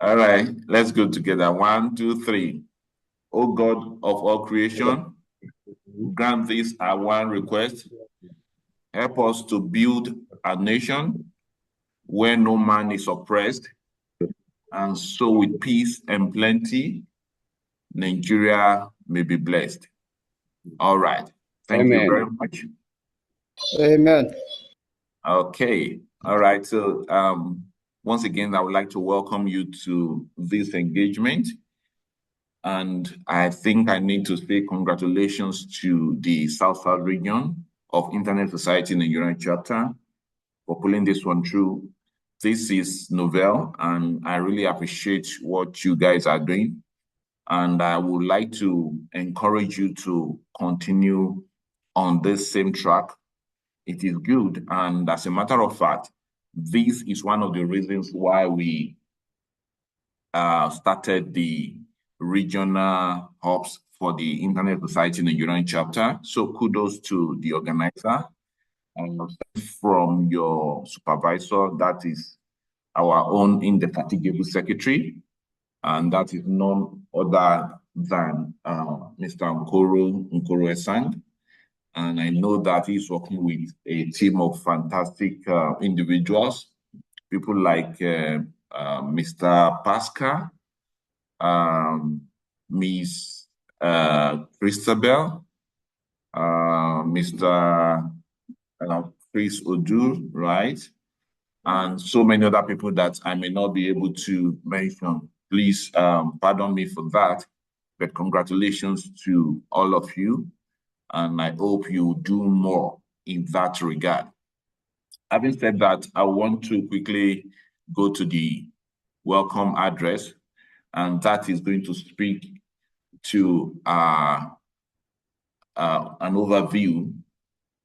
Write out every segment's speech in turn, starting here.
All right, let's go together. 1, 2, 3. O God of all creation, grant this our one request. Help us to build a nation where no man is oppressed, and so with peace and plenty, Nigeria may be blessed. All right. Thank you very much. Amen. Okay. All right. So once again, I would like to welcome you to this engagement. And I think I need to say congratulations to the South region of Internet Society Nigerian chapter for pulling this one through. This is novel, and I really appreciate what you guys are doing. And I would like to encourage you to continue on this same track. It is good. And as a matter of fact, this is one of the reasons why we started the regional hubs for the Internet Society Nigerian chapter. So kudos to the organizer. And from your supervisor, that is our own indefatigable secretary, and that is none other than Mr. Nkoro Esang. And I know that he's working with a team of fantastic individuals, people like Mr. Pascal, Miss Christabel, Mr. Chris Odu, right? And so many other people that I may not be able to mention. Please pardon me for that, but congratulations to all of you. And I hope you do more in that regard. Having said that, I want to quickly go to the welcome address, and that is going to speak to an overview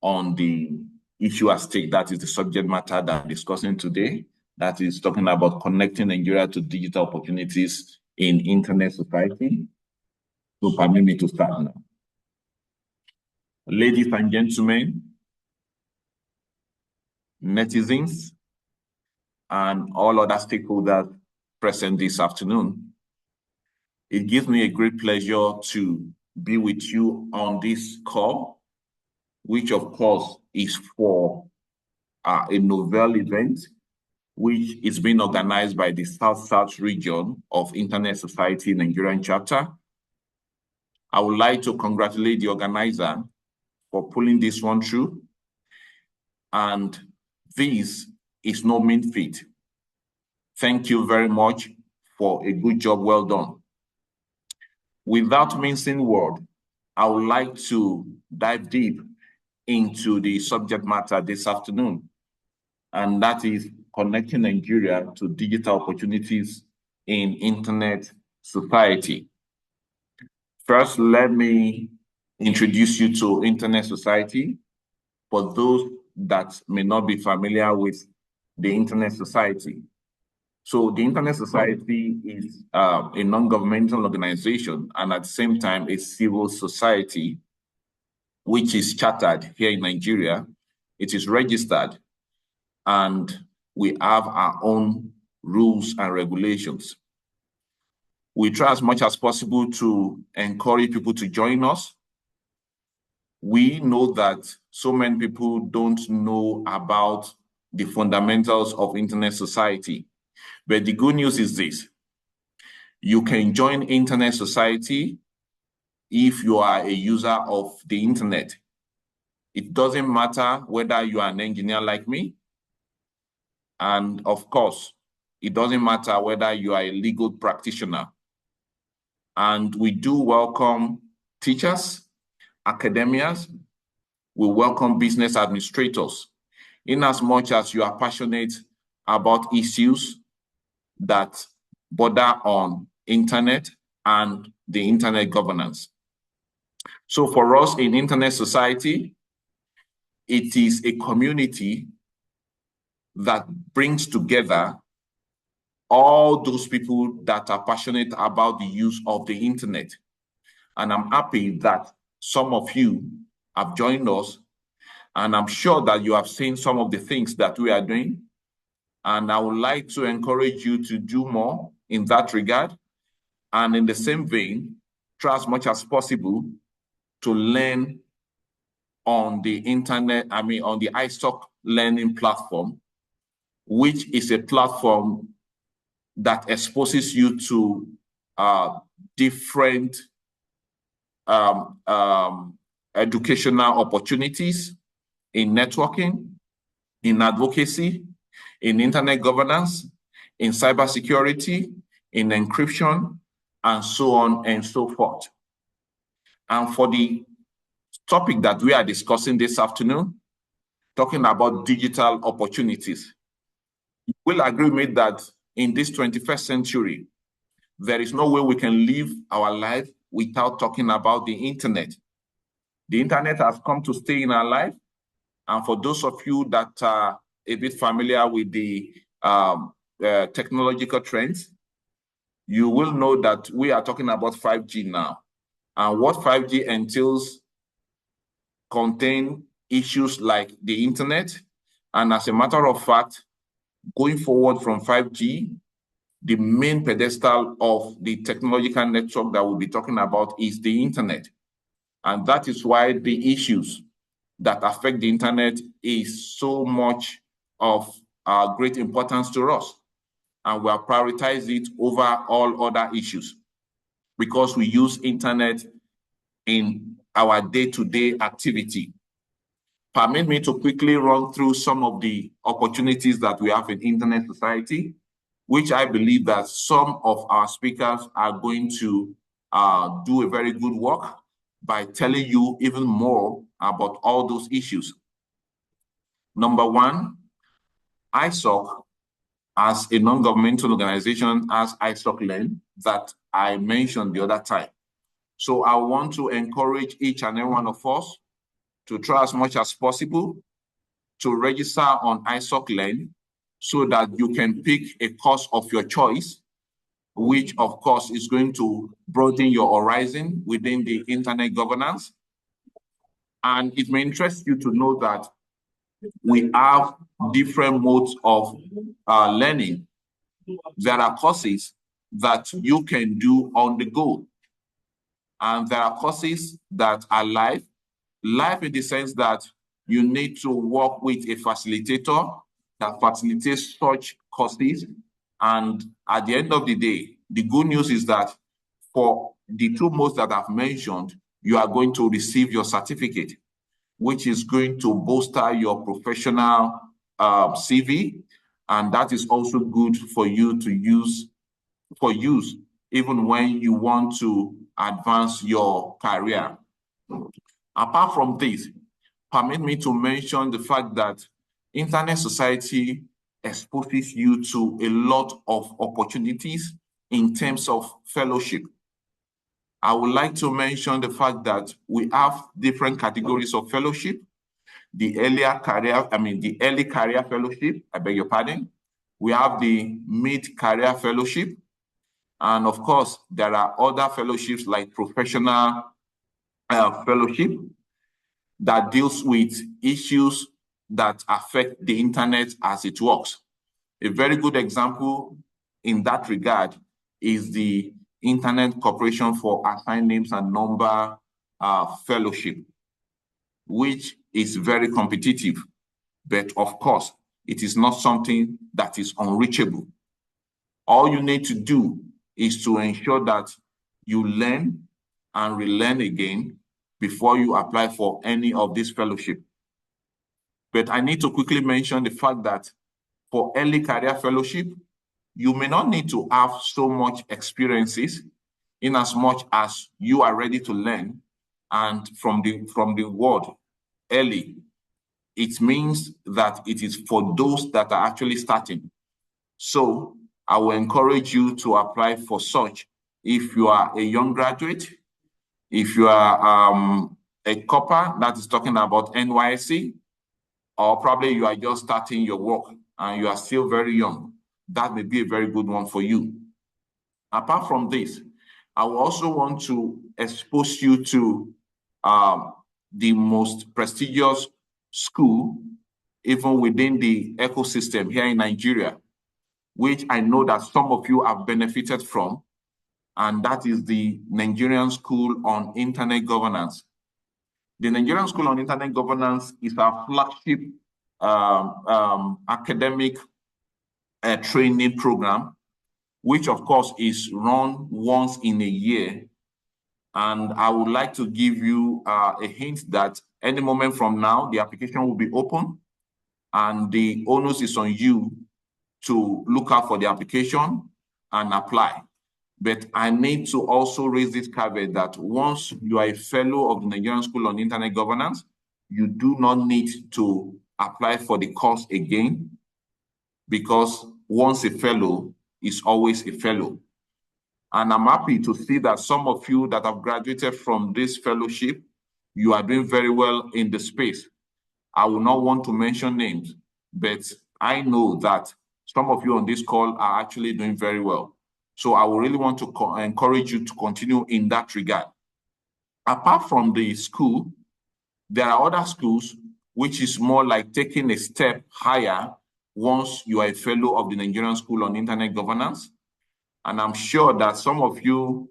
on the issue at stake. That is the subject matter that I'm discussing today. That is talking about connecting Nigeria to digital opportunities in Internet society. So permit me to start now. Ladies and gentlemen, netizens, and all other stakeholders present this afternoon, it gives me a great pleasure to be with you on this call, which of course is for a novel event, which is being organized by the South region of Internet Society Nigerian chapter. I would like to congratulate the organizer for pulling this one through. And this is no mean feat. Thank you very much for a good job well done. Without mincing word, I would like to dive deep into the subject matter this afternoon, and that is connecting Nigeria to digital opportunities in Internet society. First, let me introduce you to Internet society for those that may not be familiar with the Internet society. So the Internet Society is a non-governmental organization, and at the same time, a civil society, which is chartered here in Nigeria. It is registered, and we have our own rules and regulations. We try as much as possible to encourage people to join us. We know that so many people don't know about the fundamentals of Internet society. But the good news is this: you can join Internet society if you are a user of the Internet. It doesn't matter whether you are an engineer like me. And of course, it doesn't matter whether you are a legal practitioner. And we do welcome teachers, academics, we welcome business administrators, in as much as you are passionate about issues that border on Internet and the Internet governance. So for us in Internet society, it is a community that brings together all those people that are passionate about the use of the Internet. And I'm happy that some of you have joined us, and I'm sure that you have seen some of the things that we are doing. And I would like to encourage you to do more in that regard. And in the same vein, try as much as possible to learn on the internet, on the iStock learning platform, which is a platform that exposes you to different educational opportunities in networking, in advocacy, in internet governance, in cybersecurity, in encryption, and so on and so forth. And for the topic that we are discussing this afternoon, talking about digital opportunities, you will agree with me that in this 21st century, there is no way we can live our life without talking about the internet. The internet has come to stay in our life. And for those of you that are a bit familiar with the technological trends, you will know that we are talking about 5G now. And what 5G entails contain issues like the internet. And as a matter of fact, going forward from 5G, the main pedestal of the technological network that we'll be talking about is the internet. And that is why the issues that affect the internet is so much of great importance to us. And we have prioritized it over all other issues because we use internet in our day-to-day activity. Permit me to quickly run through some of the opportunities that we have in internet society, which I believe that some of our speakers are going to do a very good work by telling you even more about all those issues. Number one, iSoc, as a non-governmental organization, as iStock Learn that I mentioned the other time. So I want to encourage each and every one of us to try as much as possible to register on iStock Learn so that you can pick a course of your choice, which of course is going to broaden your horizon within the internet governance. And it may interest you to know that we have different modes of learning. There are courses that you can do on the go. And there are courses that are live in the sense that you need to work with a facilitator that facilitates such courses. And at the end of the day, the good news is that for the two modes that I've mentioned, you are going to receive your certificate, which is going to bolster your professional CV. And that is also good for you to use even when you want to advance your career. Apart from this, permit me to mention the fact that internet society exposes you to a lot of opportunities in terms of fellowship. I would like to mention the fact that we have different categories of fellowship. The early career fellowship, I beg your pardon. We have the mid-career fellowship. And of course, there are other fellowships like professional fellowship that deals with issues that affect the internet as it works. A very good example in that regard is the Internet Corporation for Assigned Names and Number Fellowship, which is very competitive. But of course, it is not something that is unreachable. All you need to do is to ensure that you learn and relearn again before you apply for any of this fellowship. But I need to quickly mention the fact that for early career fellowship, you may not need to have so much experiences in as much as you are ready to learn. And from the word early, it means that it is for those that are actually starting. So I will encourage you to apply for such if you are a young graduate, if you are a copper that is talking about NYSC, or probably you are just starting your work and you are still very young, that may be a very good one for you. Apart from this, I will also want to expose you to the most prestigious school even within the ecosystem here in Nigeria, which I know that some of you have benefited from, and that is the Nigerian School on Internet Governance. The Nigerian School on Internet Governance is our flagship academic training program, which of course is run once in a year. And I would like to give you a hint that any moment from now, the application will be open, and the onus is on you to look out for the application and apply. But I need to also raise this caveat that once you are a fellow of the Nigerian School on Internet Governance, you do not need to apply for the course again, because once a fellow is always a fellow. And I'm happy to see that some of you that have graduated from this fellowship, you are doing very well in the space. I will not want to mention names, but I know that some of you on this call are actually doing very well. So I would really want to encourage you to continue in that regard. Apart from the school, there are other schools which is more like taking a step higher once you are a fellow of the Nigerian School on Internet Governance. And I'm sure that some of you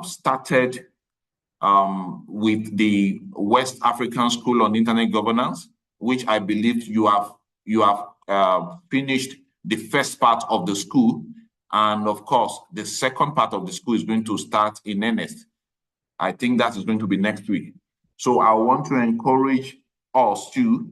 started with the West African School on Internet Governance, which I believe you have finished the first part of the school. And of course, the second part of the school is going to start in earnest. I think that is going to be next week. So I want to encourage us to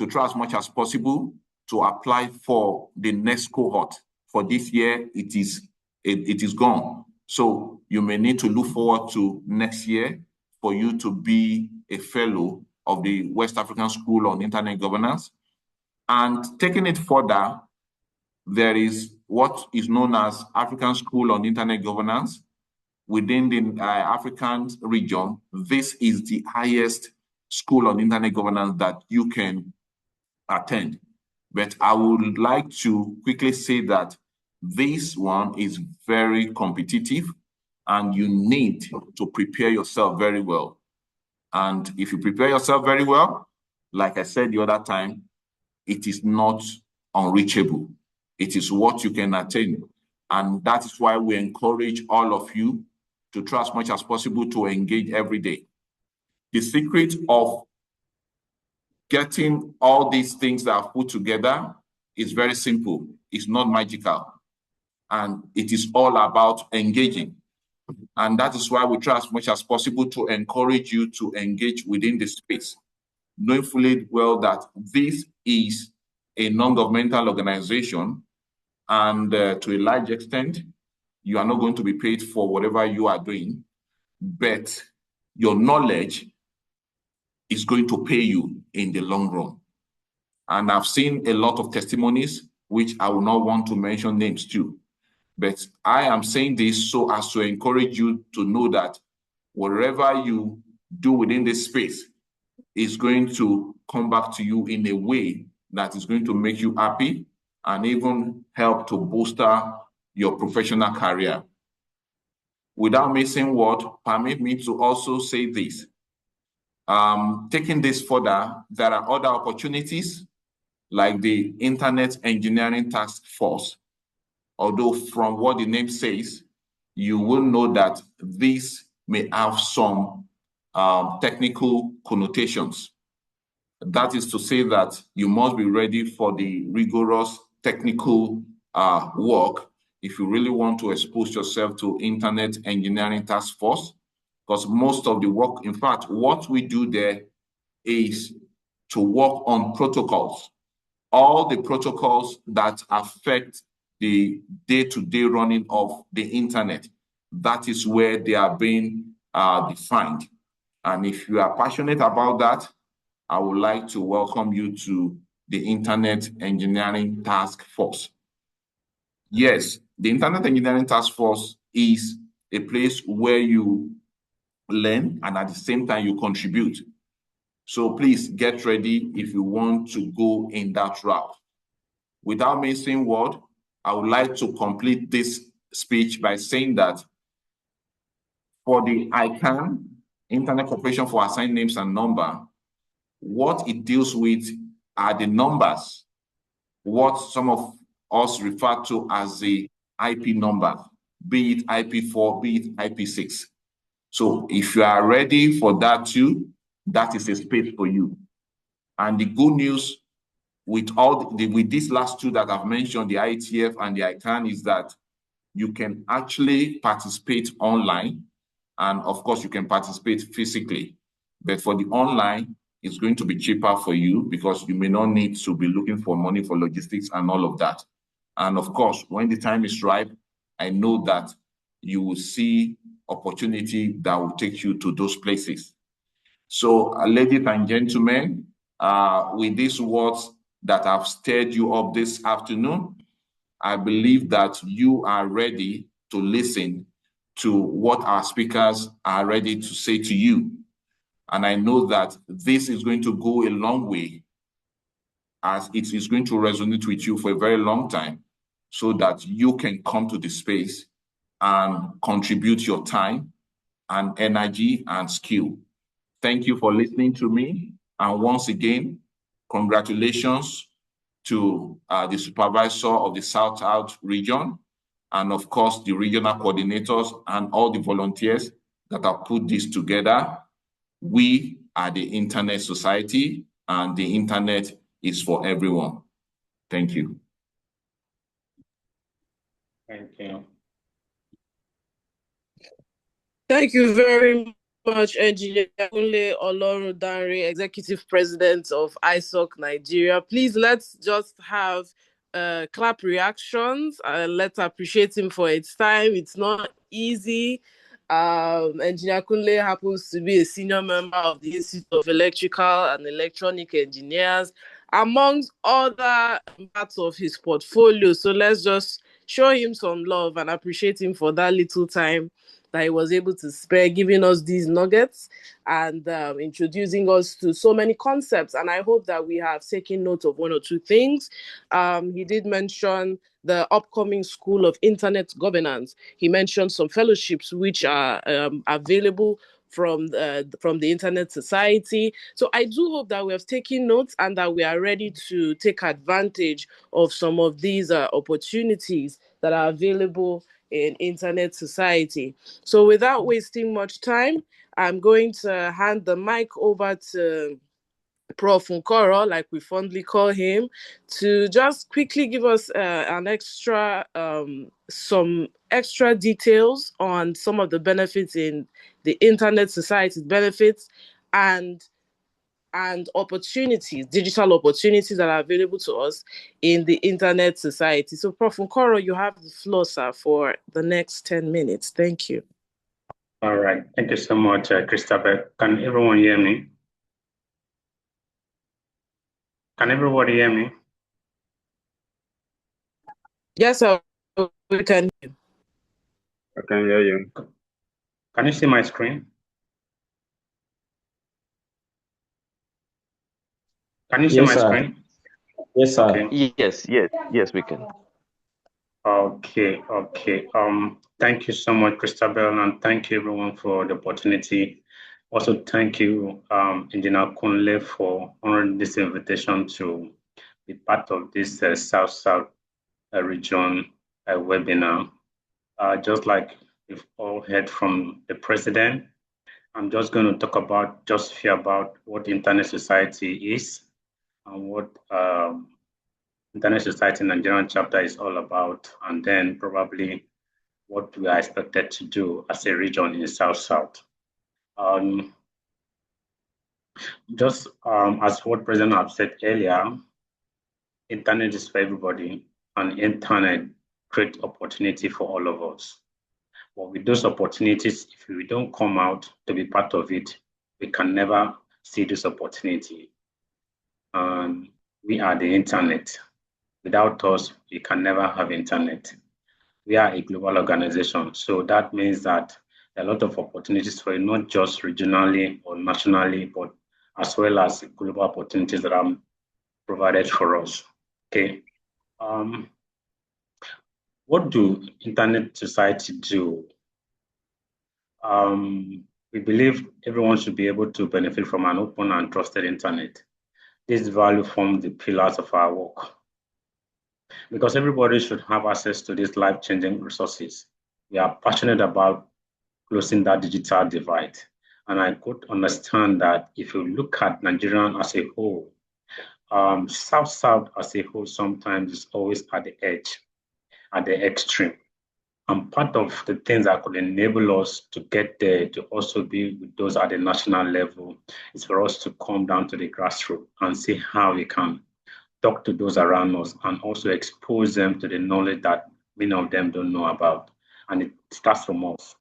try as much as possible to apply for the next cohort. For this year, it is gone. So you may need to look forward to next year for you to be a fellow of the West African School on Internet Governance. And taking it further, there is what is known as African School on Internet Governance. Within the African region, this is the highest school on internet governance that you can attend. But I would like to quickly say that this one is very competitive, and you need to prepare yourself very well. And if you prepare yourself very well, like I said the other time, it is not unreachable. It is what you can attain. And that is why we encourage all of you to try as much as possible to engage every day. The secret of getting all these things that are put together is very simple. It's not magical. And it is all about engaging. And that is why we try as much as possible to encourage you to engage within the space, knowing fully well that this is a non-governmental organization, and to a large extent, you are not going to be paid for whatever you are doing, but your knowledge is going to pay you in the long run. And I've seen a lot of testimonies, which I will not want to mention names to, but I am saying this so as to encourage you to know that whatever you do within this space is going to come back to you in a way that is going to make you happy and even help to bolster your professional career. Without missing word, permit me to also say this. Taking this further, there are other opportunities like the Internet Engineering Task Force. Although from what the name says, you will know that this may have some technical connotations. That is to say that you must be ready for the rigorous technical work if you really want to expose yourself to Internet Engineering Task Force, because most of the work, in fact, what we do there is to work on protocols, all the protocols that affect the day-to-day running of the internet. That is where they are being defined. And if you are passionate about that, I would like to welcome you to the Internet Engineering Task Force. Yes, the Internet Engineering Task Force is a place where you learn and at the same time you contribute. So please get ready if you want to go in that route. Without missing word, I would like to complete this speech by saying that for the ICANN, Internet Corporation for Assigned Names and Number, what it deals with are the numbers, what some of us refer to as the IP number, be it IP4, be it IP6. So if you are ready for that too, that is a space for you. And the good news with with these last two that I've mentioned, the IETF and the ICANN, is that you can actually participate online. And of course, you can participate physically. But for the online, it's going to be cheaper for you because you may not need to be looking for money for logistics and all of that. And of course, when the time is ripe, I know that you will see opportunity that will take you to those places. So, ladies and gentlemen, with these words that have stirred you up this afternoon, I believe that you are ready to listen to what our speakers are ready to say to you. And I know that this is going to go a long way, as it is going to resonate with you for a very long time, so that you can come to the space and contribute your time and energy and skill. Thank you for listening to me. And once again, congratulations to the supervisor of the South region, and of course, the regional coordinators and all the volunteers that have put this together. We are the Internet Society, and the Internet is for everyone. Thank you. Thank you. Thank you very much, Engineer Kunle Olorundanre, Executive President of ISOC Nigeria. Please, let's just have clap reactions. Let's appreciate him for its time. It's not easy. Engineer Kunle happens to be a senior member of the Institute of Electrical and Electronic Engineers, amongst other parts of his portfolio. So let's just show him some love and appreciate him for that little time that he was able to spare, giving us these nuggets and introducing us to so many concepts. And I hope that we have taken note of one or two things. He did mention the upcoming School of Internet Governance. He mentioned some fellowships which are available from the Internet Society. So I do hope that we have taken notes and that we are ready to take advantage of some of these opportunities that are available in Internet Society. So without wasting much time, I'm going to hand the mic over to Prof. Nkoro, like we fondly call him, to just quickly give us some extra details on some of the benefits in the Internet Society's benefits and opportunities, digital opportunities that are available to us in the Internet Society. So, Prof. Nkoro, you have the floor, sir, for the next 10 minutes. Thank you. All right. Thank you so much, Christabel. Can everyone hear me? Can everybody hear me? Yes, sir. We can hear you. I can hear you. Can you see my screen? Can you see my screen? Yes, sir. Okay. Yes, we can. Okay. Thank you so much, Christabel, and thank you everyone for the opportunity. Also, thank you, Engineer Kunle, for honoring this invitation to be part of this South region webinar. Just like we've all heard from the president, I'm just going to talk about what the Internet Society is and what Internet Society Nigerian chapter is all about, and then probably what we are expected to do as a region in South. Just as what President have said earlier, Internet is for everybody, and Internet creates opportunity for all of us. But with those opportunities, if we don't come out to be part of it, we can never see this opportunity. We are the Internet. Without us, we can never have Internet. We are a global organization, so that means that there are a lot of opportunities for it, not just regionally or nationally, but as well as global opportunities that are provided for us. Okay. What do Internet Society do? We believe everyone should be able to benefit from an open and trusted Internet. This value forms the pillars of our work. Because everybody should have access to these life-changing resources. We are passionate about closing that digital divide. And I could understand that if you look at Nigerian as a whole, South as a whole sometimes is always at the edge, at the extreme. And part of the things that could enable us to get there, to also be with those at the national level, is for us to come down to the grassroots and see how we can talk to those around us and also expose them to the knowledge that many of them don't know about. And it starts from us.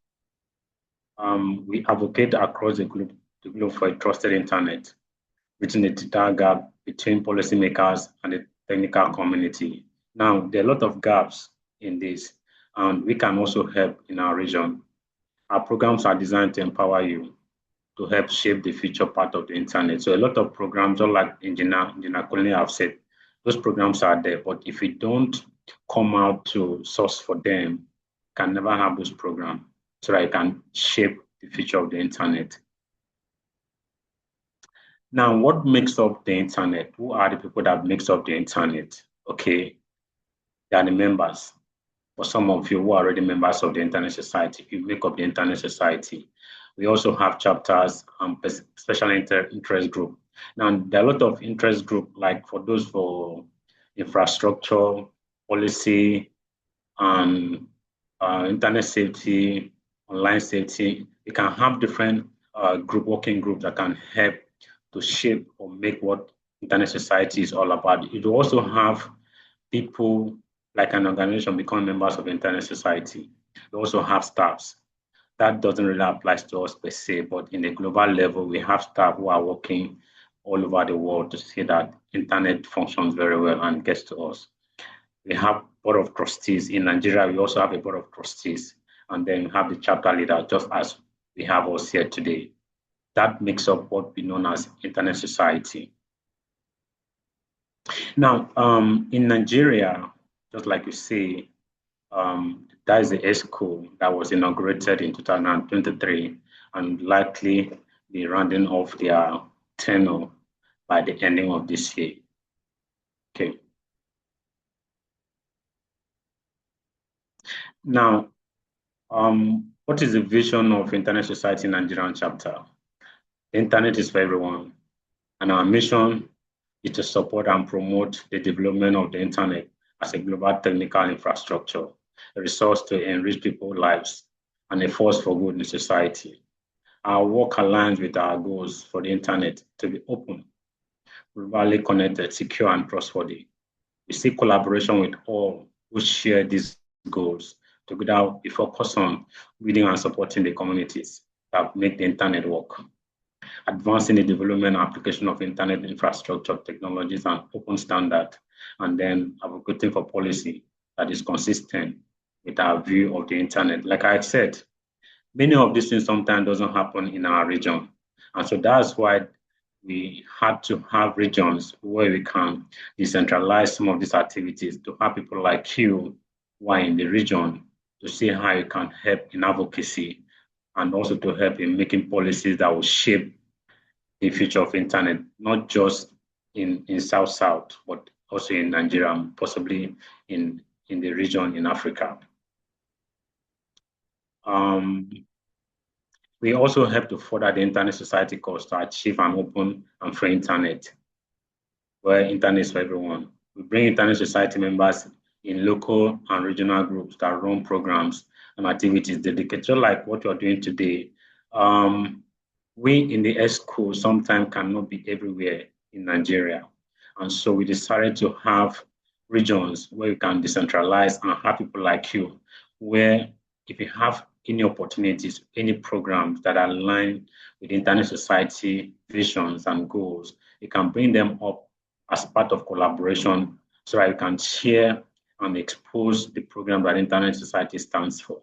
We advocate across the globe for a trusted internet, bridging the digital gap between policymakers and the technical community. Now, there are a lot of gaps in this, and we can also help in our region. Our programs are designed to empower you to help shape the future part of the internet. So a lot of programs, just like Engineer Kunle have said, those programs are there, but if we don't come out to source for them, can never have those programs so that it can shape the future of the internet. Now, what makes up the internet? Who are the people that makes up the internet? Okay, they are the members. For some of you who are already members of the Internet Society, you make up the Internet Society. We also have chapters and special interest group. Now, there are a lot of interest group, like for those for infrastructure, policy, and internet safety, online safety. You can have different working groups that can help to shape or make what Internet Society is all about. You also have people like an organization become members of the Internet Society. We also have staffs. That doesn't really apply to us per se, but in a global level, we have staff who are working all over the world to see that internet functions very well and gets to us. We have board of trustees. In Nigeria, we also have a board of trustees, and then we have the chapter leader, just as we have us here today. That makes up what we know as Internet Society. Now, in Nigeria, just like you say, that is the ESCO that was inaugurated in 2023 and likely be rounding off their tenure by the ending of this year. Okay. Now, what is the vision of Internet Society Nigerian chapter? The internet is for everyone, and our mission is to support and promote the development of the internet as a global technical infrastructure, a resource to enrich people's lives, and a force for good in society. Our work aligns with our goals for the internet to be open, globally connected, secure, and trustworthy. We seek collaboration with all who share these goals. Together, we focus on building and supporting the communities that make the internet work, advancing the development and application of internet infrastructure technologies and open standards, and then advocating for policy that is consistent with our view of the internet. Like I said, many of these things sometimes doesn't happen in our region. And so that's why we had to have regions where we can decentralize some of these activities to have people like you who are in the region to see how you can help in advocacy and also to help in making policies that will shape the future of internet, not just in South, but also in Nigeria and possibly in the region in Africa. We also help to further the Internet Society cause to achieve an open and free internet, where internet is for everyone. We bring Internet Society members in local and regional groups that run programs and activities dedicated, like what you're doing today. We in the ESCO sometimes cannot be everywhere in Nigeria. And so we decided to have regions where we can decentralize and have people like you, where if you have any opportunities, any programs that align with Internet Society visions and goals, you can bring them up as part of collaboration so that you can share and expose the program that Internet Society stands for.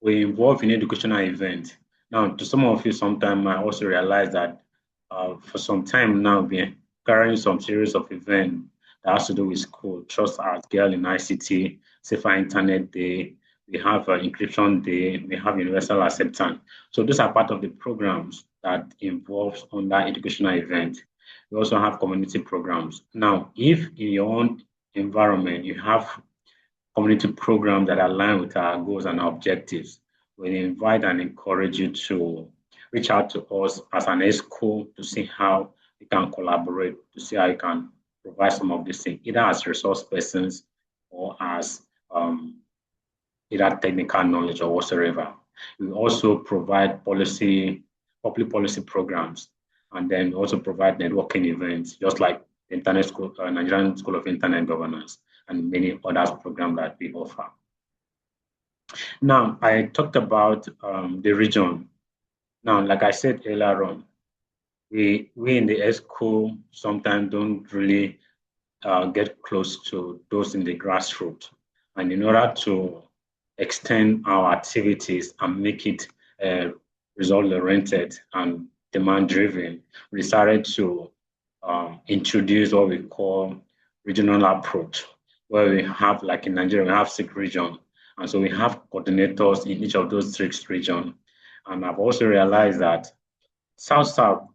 We involve in educational events. Now, to some of you, sometime I also realize that for some time now, we're carrying some series of events that has to do with school, Trust Our Girl in ICT, Safer Internet Day, we have Encryption Day, we have Universal Acceptance. So those are part of the programs that involves under educational event. We also have community programs. Now, if in your own environment you have community programs that align with our goals and objectives, we invite and encourage you to reach out to us as an ESCO to see how we can collaborate, to see how you can provide some of these things, either as resource persons or as either technical knowledge or whatsoever. We also provide public policy programs, and then also provide networking events, just like the Internet School, Nigerian School of Internet Governance, and many other programs that we offer. Now, I talked about the region. Now, like I said earlier on, we in the ESCO sometimes don't really get close to those in the grassroots. And in order to extend our activities and make it result-oriented and demand-driven, we decided to introduce what we call regional approach, where we have, like in Nigeria, we have 6 regions. And so we have coordinators in each of those 6 regions. And I've also realized that South-South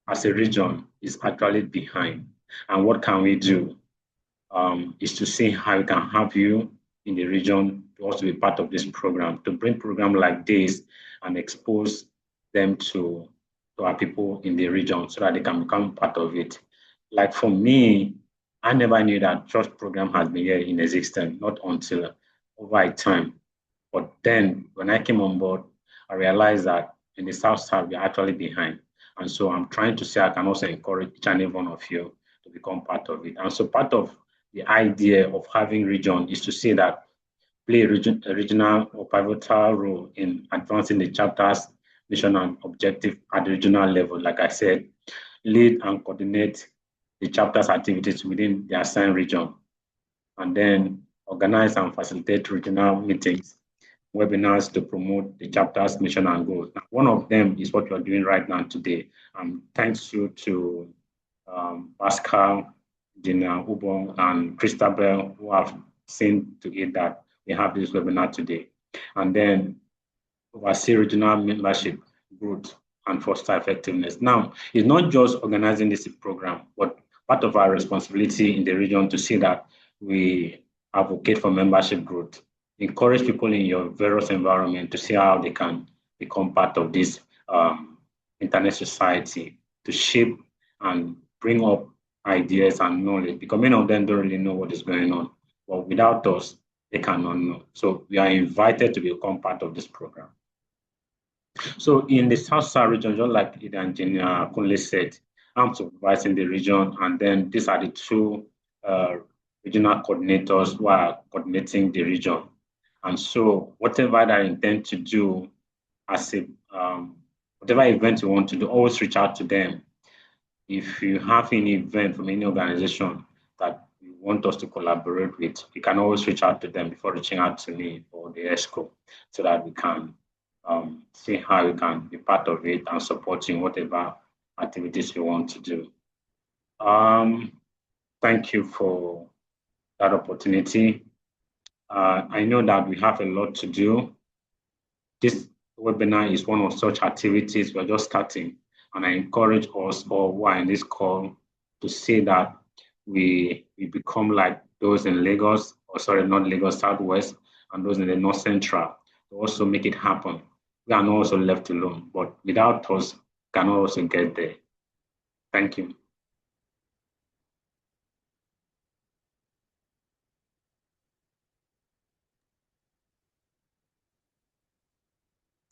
as a region is actually behind. And what can we do is to see how we can help you in the region to also be part of this program, to bring programs like this and expose them to our people in the region so that they can become part of it. Like for me, I never knew that church program has been here in existence, not until over a time. But then when I came on board, I realized that in the South-South, we're actually behind. And so I'm trying to say I can also encourage each and every one of you to become part of it. And so part of the idea of having region is to say that play a regional or pivotal role in advancing the chapter's mission and objective at the regional level. Like I said, lead and coordinate the chapter's activities within the assigned region, and then organize and facilitate regional meetings, webinars to promote the chapter's mission and goals. Now, one of them is what you're doing right now today. Thanks you to Pascal, Gina, Ubong, and Christabel, who have seen to it that we have this webinar today. And then oversee regional membership growth and foster effectiveness. Now, it's not just organizing this program, but part of our responsibility in the region to see that we advocate for membership growth. Encourage people in your various environment to see how they can become part of this internet society, to shape and bring up ideas and knowledge, because many of them don't really know what is going on. But without us, they cannot know. So we are invited to become part of this program. So in the South-South region, just like the engineer Kunle said, I'm supervising the region, and then these are the 2 regional coordinators who are coordinating the region. And so whatever I intend to do as a, whatever event you want to do, always reach out to them. If you have any event from any organization that you want us to collaborate with, you can always reach out to them before reaching out to me or the ESCO, so that we can see how we can be part of it and supporting whatever activities you want to do. Thank you for that opportunity. I know that we have a lot to do. This webinar is one of such activities. We're just starting, and I encourage us all who are in this call to say that we become like those in Lagos, or sorry, not Lagos, Southwest, and those in the North Central, to also make it happen. We are not also left alone, but without us, can also get there. Thank you.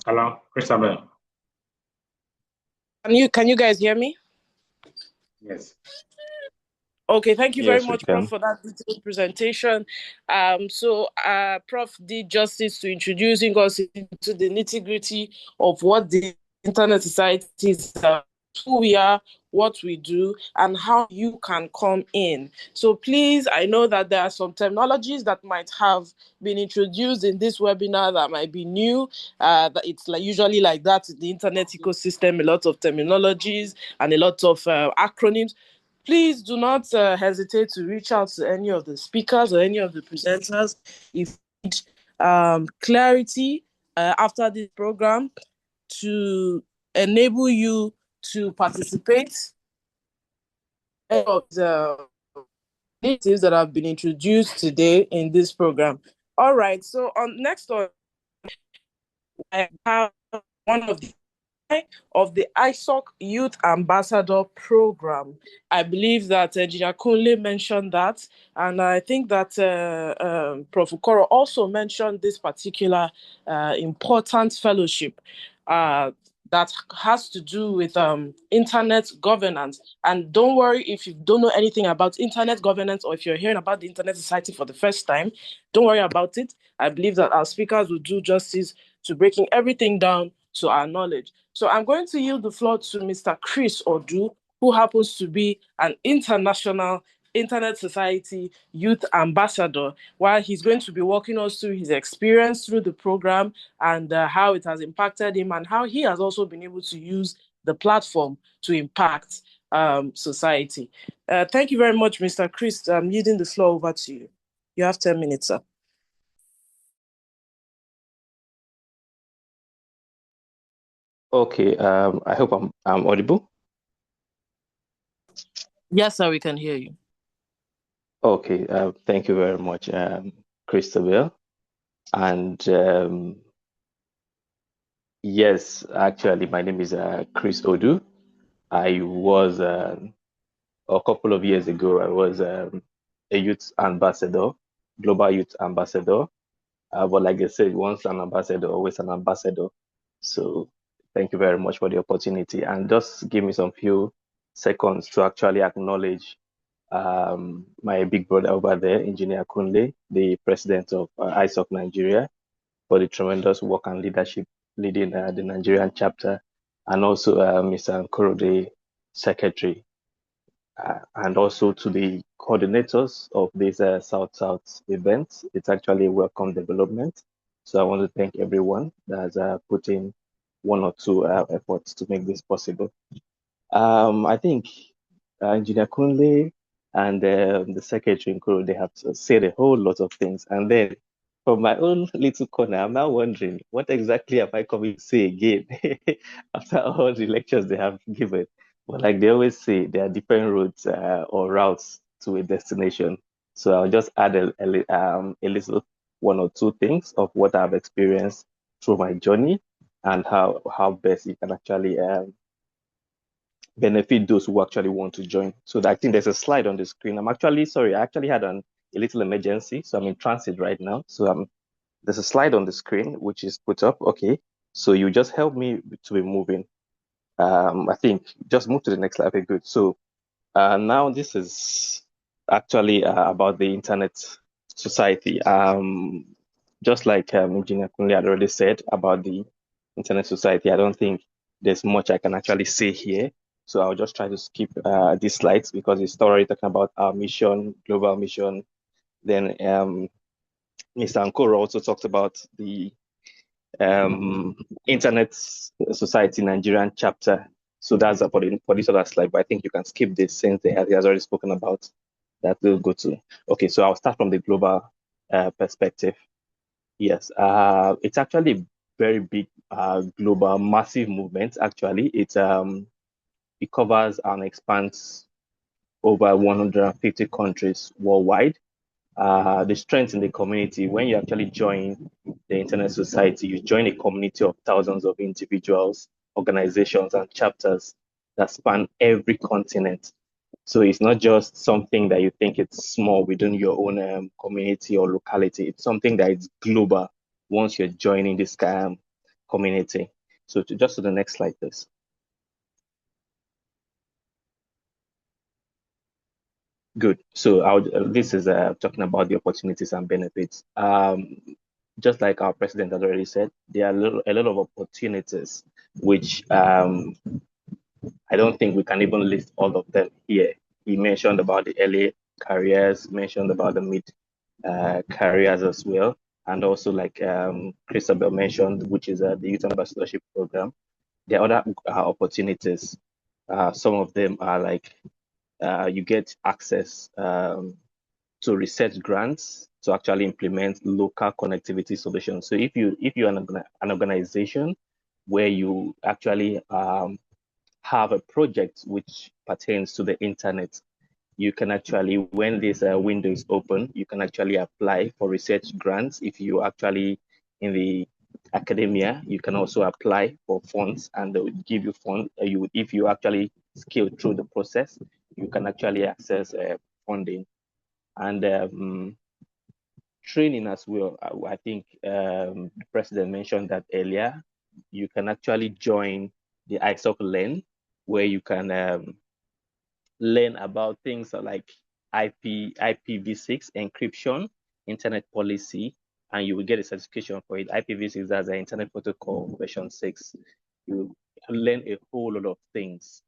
Hello, Christabel. Can you guys hear me? Yes. Okay, thank you very Yes, we much, can. Prof, for that detailed presentation. Prof did justice to introducing us into the nitty-gritty of what the Internet Society is, who we are, what we do, and how you can come in. So please, I know that there are some terminologies that might have been introduced in this webinar that might be new. That it's usually like that in the internet ecosystem, a lot of terminologies and a lot of acronyms. Please do not hesitate to reach out to any of the speakers or any of the presenters if you need clarity after this program, to enable you to participate in of the initiatives that have been introduced today in this program. All right, so next on, I have one of the ISOC Youth Ambassador Program. I believe that Engineer Kunle mentioned that, and I think that Prof. Okoro also mentioned this particular important fellowship that has to do with internet governance. And don't worry if you don't know anything about internet governance, or if you're hearing about the Internet Society for the first time, don't worry about it. I believe that our speakers will do justice to breaking everything down to our knowledge. So I'm going to yield the floor to Mr. Chris Odu, who happens to be an international Internet Society Youth Ambassador, while he's going to be walking us through his experience through the program and how it has impacted him, and how he has also been able to use the platform to impact society. Thank you very much, Mr. Chris. I'm yielding the floor over to you. You have 10 minutes, sir. Okay, I hope I'm audible. Yes, sir, we can hear you. Okay, thank you very much, Christabel. And yes, actually, my name is Chris Odu. I was a couple of years ago, I was a youth ambassador, global youth ambassador. But like I said, once an ambassador, always an ambassador. So thank you very much for the opportunity. And just give me some few seconds to actually acknowledge my big brother over there, Engineer Kunle, the president of ISOC Nigeria, for the tremendous work and leadership leading the Nigerian chapter, and also Mr. Nkoro, the secretary, and also to the coordinators of this South-South event. It's actually a welcome development. So I want to thank everyone that has put in one or two efforts to make this possible. I think Engineer Kunle and the secretary Nkoro, they have said a whole lot of things. And then from my own little corner, I'm now wondering, what exactly am I coming to say again after all the lectures they have given? But like they always say, there are different roads or routes to a destination. So I'll just add a little one or two things of what I've experienced through my journey, and how best you can actually benefit those who actually want to join. So I think there's a slide on the screen. I'm actually sorry, I actually had a little emergency, so I'm in transit right now. So there's a slide on the screen which is put up. Okay, so you just help me to be moving. I think just move to the next slide. Okay, good. So now this is actually about the Internet Society. Just like Engineer Kunle had already said about the Internet Society, I don't think there's much I can actually say here. So I'll just try to skip these slides because it's already talking about our mission, global mission. Then Mr. Nkoro also talked about the Internet Society Nigerian chapter. So that's for this other slide, but I think you can skip this since he has already spoken about that. We'll go to. Okay, so I'll start from the global perspective. Yes, it's actually very big, global, massive movement. Actually, it covers and expands over 150 countries worldwide. The strength in the community, when you actually join the Internet Society, you join a community of thousands of individuals, organizations, and chapters that span every continent. So it's not just something that you think it's small within your own community or locality. It's something that is global once you're joining this community. So just to the next slide, please. Good. So this is talking about the opportunities and benefits. Just like our president has already said, there are a lot of opportunities, which I don't think we can even list all of them here. He mentioned about the early careers, mentioned about the mid careers as well, and also like Christabel mentioned, which is the Youth Ambassadorship Program. There are other opportunities. Some of them are like you get access to research grants to actually implement local connectivity solutions. So if you're an organization where you actually have a project which pertains to the internet. You can actually, when this window is open, you can actually apply for research grants. If you actually in the academia, you can also apply for funds, and they would give you funds. If you actually scale through the process, you can actually access funding and training as well. I think the president mentioned that earlier. You can actually join the ISOC Learn, where you can learn about things like IPv6 encryption, internet policy, and you will get a certification for it. IPv6 as an Internet Protocol version 6. You learn a whole lot of things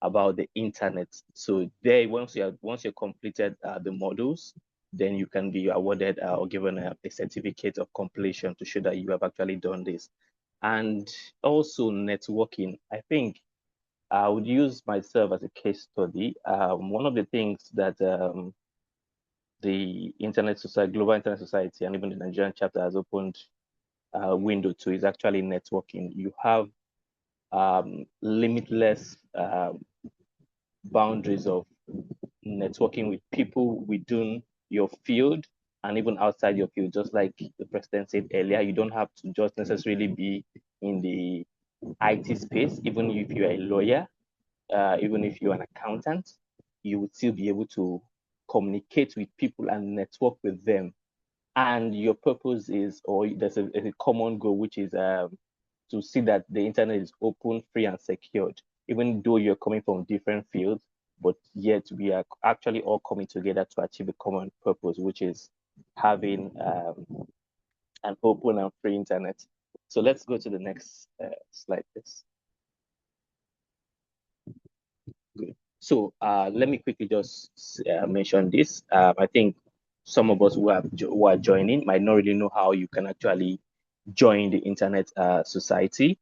about the internet. So there, once you're completed the modules, then you can be awarded or given a certificate of completion to show that you have actually done this. And also networking. I think I would use myself as a case study. One of the things that the Internet Society, Global Internet Society, and even the Nigerian chapter has opened a window to is actually networking. You have limitless boundaries of networking with people within your field and even outside your field. Just like the president said earlier, you don't have to just necessarily be in the IT space. Even if you're a lawyer, even if you're an accountant, you would still be able to communicate with people and network with them. And your purpose is, or there's a common goal, which is to see that the internet is open, free, and secured. Even though you're coming from different fields, but yet we are actually all coming together to achieve a common purpose, which is having an open and free internet. So let's go to the next slide, please. Good. So let me quickly just mention this. I think some of us who are joining might not really know how you can actually join the Internet Society.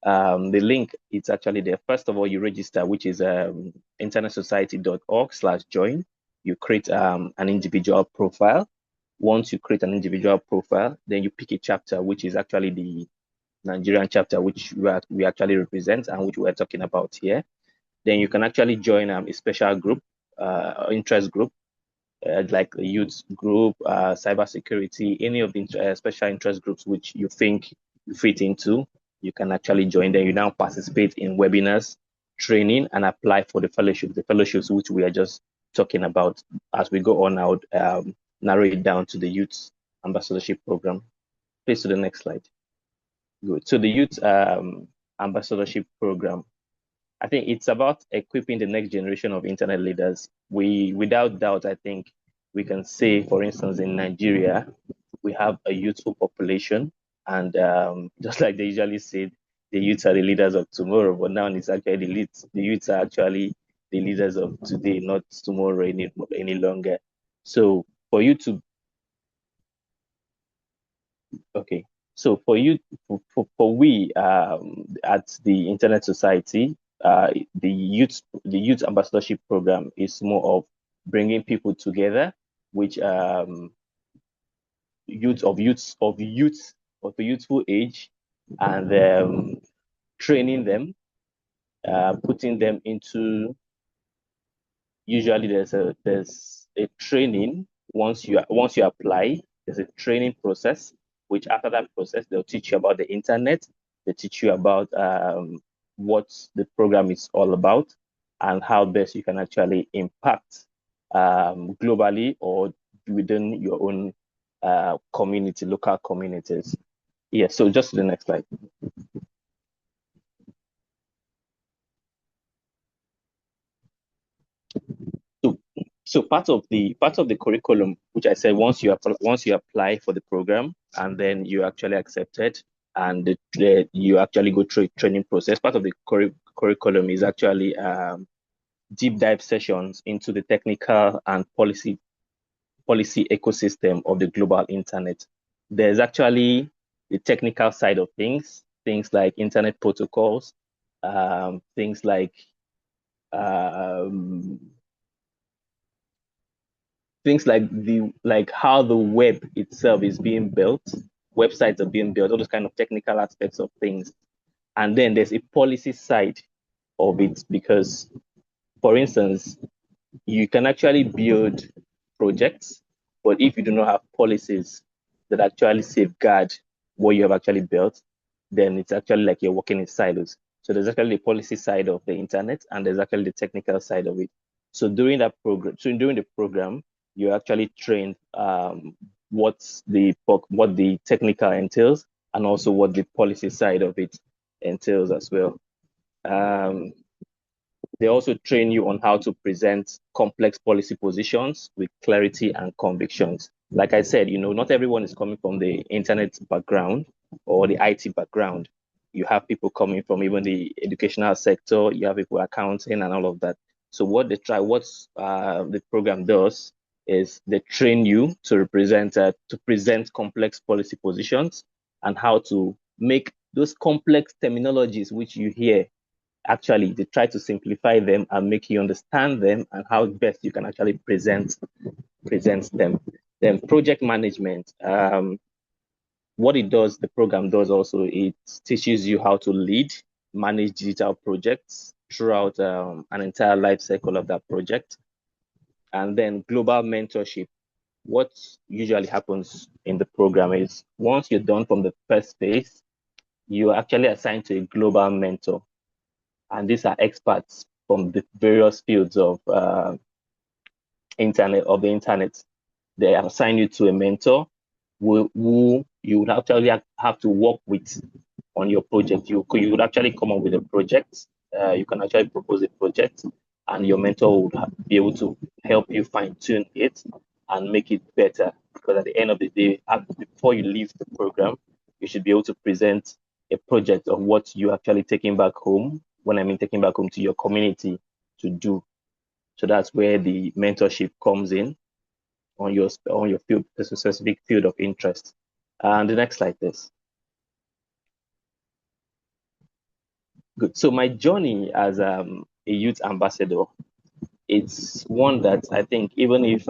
The link is actually there. First of all, you register, which is internetsociety.org/join. You create an individual profile. Once you create an individual profile, then you pick a chapter, which is actually the Nigerian chapter, which we actually represent and which we're talking about here. Then you can actually join a special group, interest group, like a youth group, cybersecurity, any of the special interest groups which you think you fit into. You can actually join them. You now participate in webinars, training, and apply for the fellowships which we are just talking about. As we go on, I would narrow it down to the Youth Ambassadorship Program. Please to the next slide. Good. So the Youth Ambassadorship Program, I think it's about equipping the next generation of internet leaders. Without doubt, I think we can say, for instance, in Nigeria, we have a youthful population. And just like they usually say, the youths are the leaders of tomorrow, but now it's actually the youths are actually the leaders of today, not tomorrow any longer. So for you to, okay. So for you, for we at the Internet Society, the youth ambassadorship program is more of bringing people together, which youth of youthful age, and training them, putting them into. Usually, there's a training once you apply. There's a training process, which after that process they'll teach you about the internet. They teach you about what the program is all about and how best you can actually impact globally or within your own community, local communities. Yeah, so just to the next slide. So part of the curriculum, which I said, once you apply for the program and then you actually accepted and you actually go through a training process, part of the curriculum is actually deep dive sessions into the technical and policy ecosystem of the global internet. There's actually the technical side of things like internet protocols, things like how the web itself is being built, websites are being built, all those kind of technical aspects of things. And then there's a policy side of it, because, for instance, you can actually build projects, but if you do not have policies that actually safeguard what you have actually built, then it's actually like you're working in silos. So there's actually the policy side of the internet, and there's actually the technical side of it. So during the program, you actually trained what the technical entails, and also what the policy side of it entails as well. They also train you on how to present complex policy positions with clarity and convictions. Like I said, not everyone is coming from the internet background or the IT background. You have people coming from even the educational sector, you have people accounting and all of that. So what the program does is they train you to present complex policy positions, and how to make those complex terminologies which you hear, actually they try to simplify them and make you understand them, and how best you can actually present them. Then project management, what the program does also, it teaches you how to lead, manage digital projects throughout an entire life cycle of that project. And then global mentorship. What usually happens in the program is, once you're done from the first phase, you're actually assigned to a global mentor. And these are experts from the various fields of the internet. They assign you to a mentor who you would actually have to work with on your project. You would actually come up with a project. You can actually propose a project, and your mentor would be able to help you fine tune it and make it better. Because at the end of the day, before you leave the program, you should be able to present a project of what you're actually taking back home. When I mean taking back home, to your community to do. So that's where the mentorship comes in on your field, the specific field of interest. And the next slide, please. Good. So my journey as a youth ambassador, it's one that I think, even if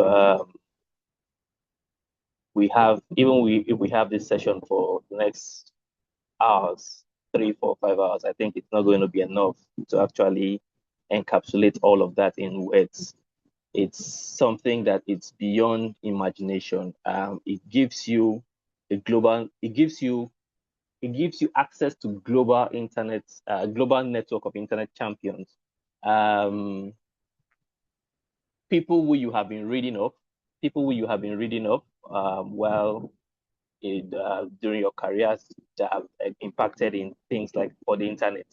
we have this session for the next hours, 3, 4, 5 hours, I think it's not going to be enough to actually encapsulate all of that in words. It's something that it's beyond imagination. It gives you access to global network of internet champions. People who you have been reading of, during your careers, that have impacted in things like for the internet,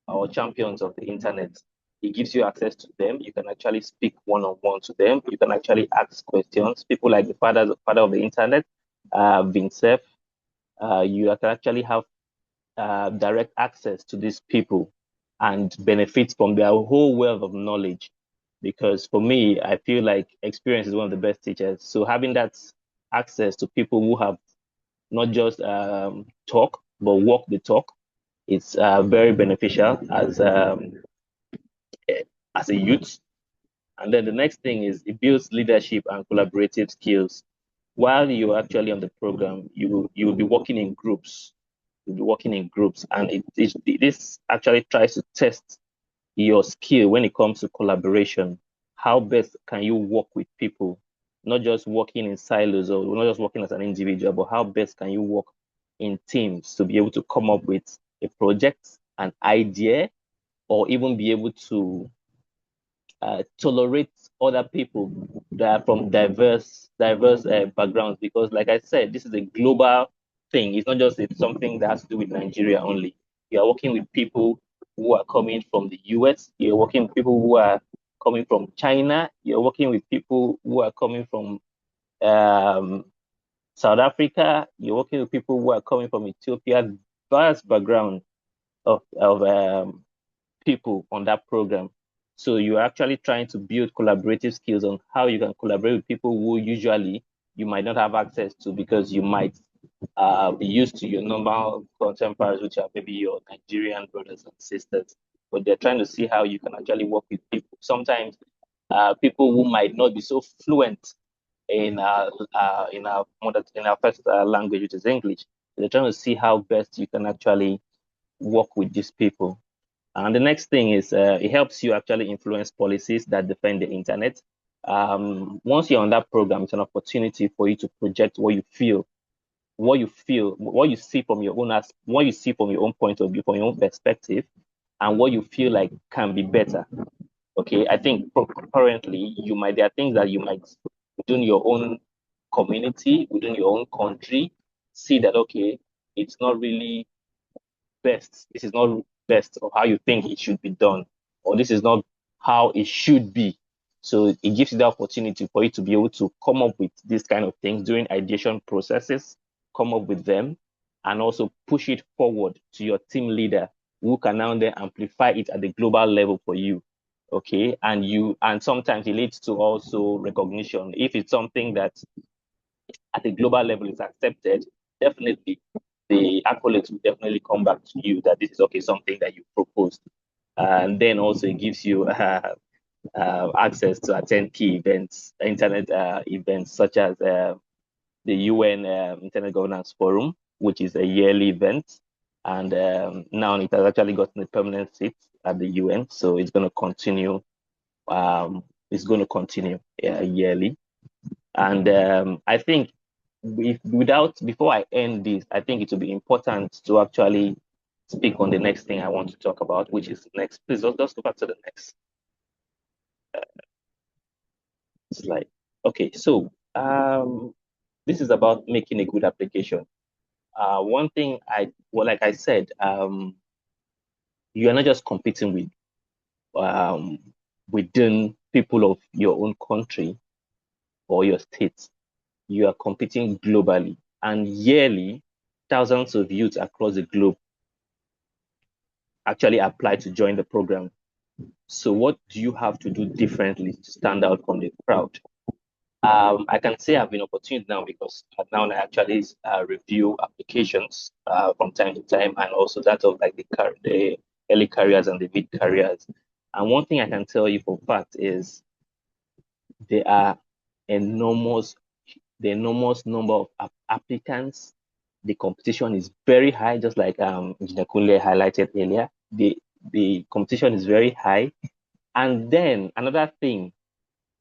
or champions of the internet. It gives you access to them. You can actually speak one-on-one to them. You can actually ask questions. People like the father of the internet, Vint Cerf, you can actually have direct access to these people and benefit from their whole wealth of knowledge. Because for me, I feel like experience is one of the best teachers. So having that access to people who have not just talk, but walk the talk, it's very beneficial as a youth. And then the next thing is, it builds leadership and collaborative skills. While you're actually on the program, you will be working in groups. You'll be working in groups, and this actually tries to test your skill when it comes to collaboration. How best can you work with people, not just working in silos or not just working as an individual, but how best can you work in teams to be able to come up with a project, an idea, or even be able to tolerate other people that are from diverse backgrounds. Because like I said, this is a global thing. It's not just something that has to do with Nigeria only. You are working with people who are coming from the US. You're working with people who are coming from China. You're working with people who are coming from South Africa. You're working with people who are coming from Ethiopia. Vast background of people on that program. So you're actually trying to build collaborative skills on how you can collaborate with people who usually you might not have access to, because you might be used to your normal contemporaries, which are maybe your Nigerian brothers and sisters. But they're trying to see how you can actually work with people. Sometimes people who might not be so fluent in our first language, which is English. They're trying to see how best you can actually work with these people. And the next thing is it helps you actually influence policies that defend the internet. Once you're on that program, it's an opportunity for you to project what you feel, what you see from your own what you see from your own point of view, from your own perspective, and what you feel like can be better. Okay, I think currently there are things that you might within your own community, within your own country, see that okay, it's not really best. This is not best of how you think it should be done, or this is not how it should be. So it gives you the opportunity for you to be able to come up with these kind of things during ideation processes, come up with them, and also push it forward to your team leader, who can now then amplify it at the global level for you. Okay, and sometimes it leads to also recognition. If it's something that at the global level is accepted, definitely the accolades will definitely come back to you that this is okay, something that you proposed. And then also it gives you access to attend key events, internet events such as the UN Internet Governance Forum, which is a yearly event. And now it has actually gotten a permanent seat at the UN. So it's going to continue. Yearly. And I think before I end this, I think it will be important to actually speak on the next thing I want to talk about, which is next. Please just go back to the next slide. Okay, so this is about making a good application. One thing like I said, you are not just competing with within people of your own country or your state. You are competing globally, and yearly, thousands of youth across the globe actually apply to join the program. So what do you have to do differently to stand out from the crowd? I can say I've been opportune now because now I actually review applications from time to time, and also that of like the early careers and the mid careers. And one thing I can tell you for fact is there are enormous number of applicants. The competition is very high, just like Engineer Kunle highlighted earlier. The competition is very high. And then another thing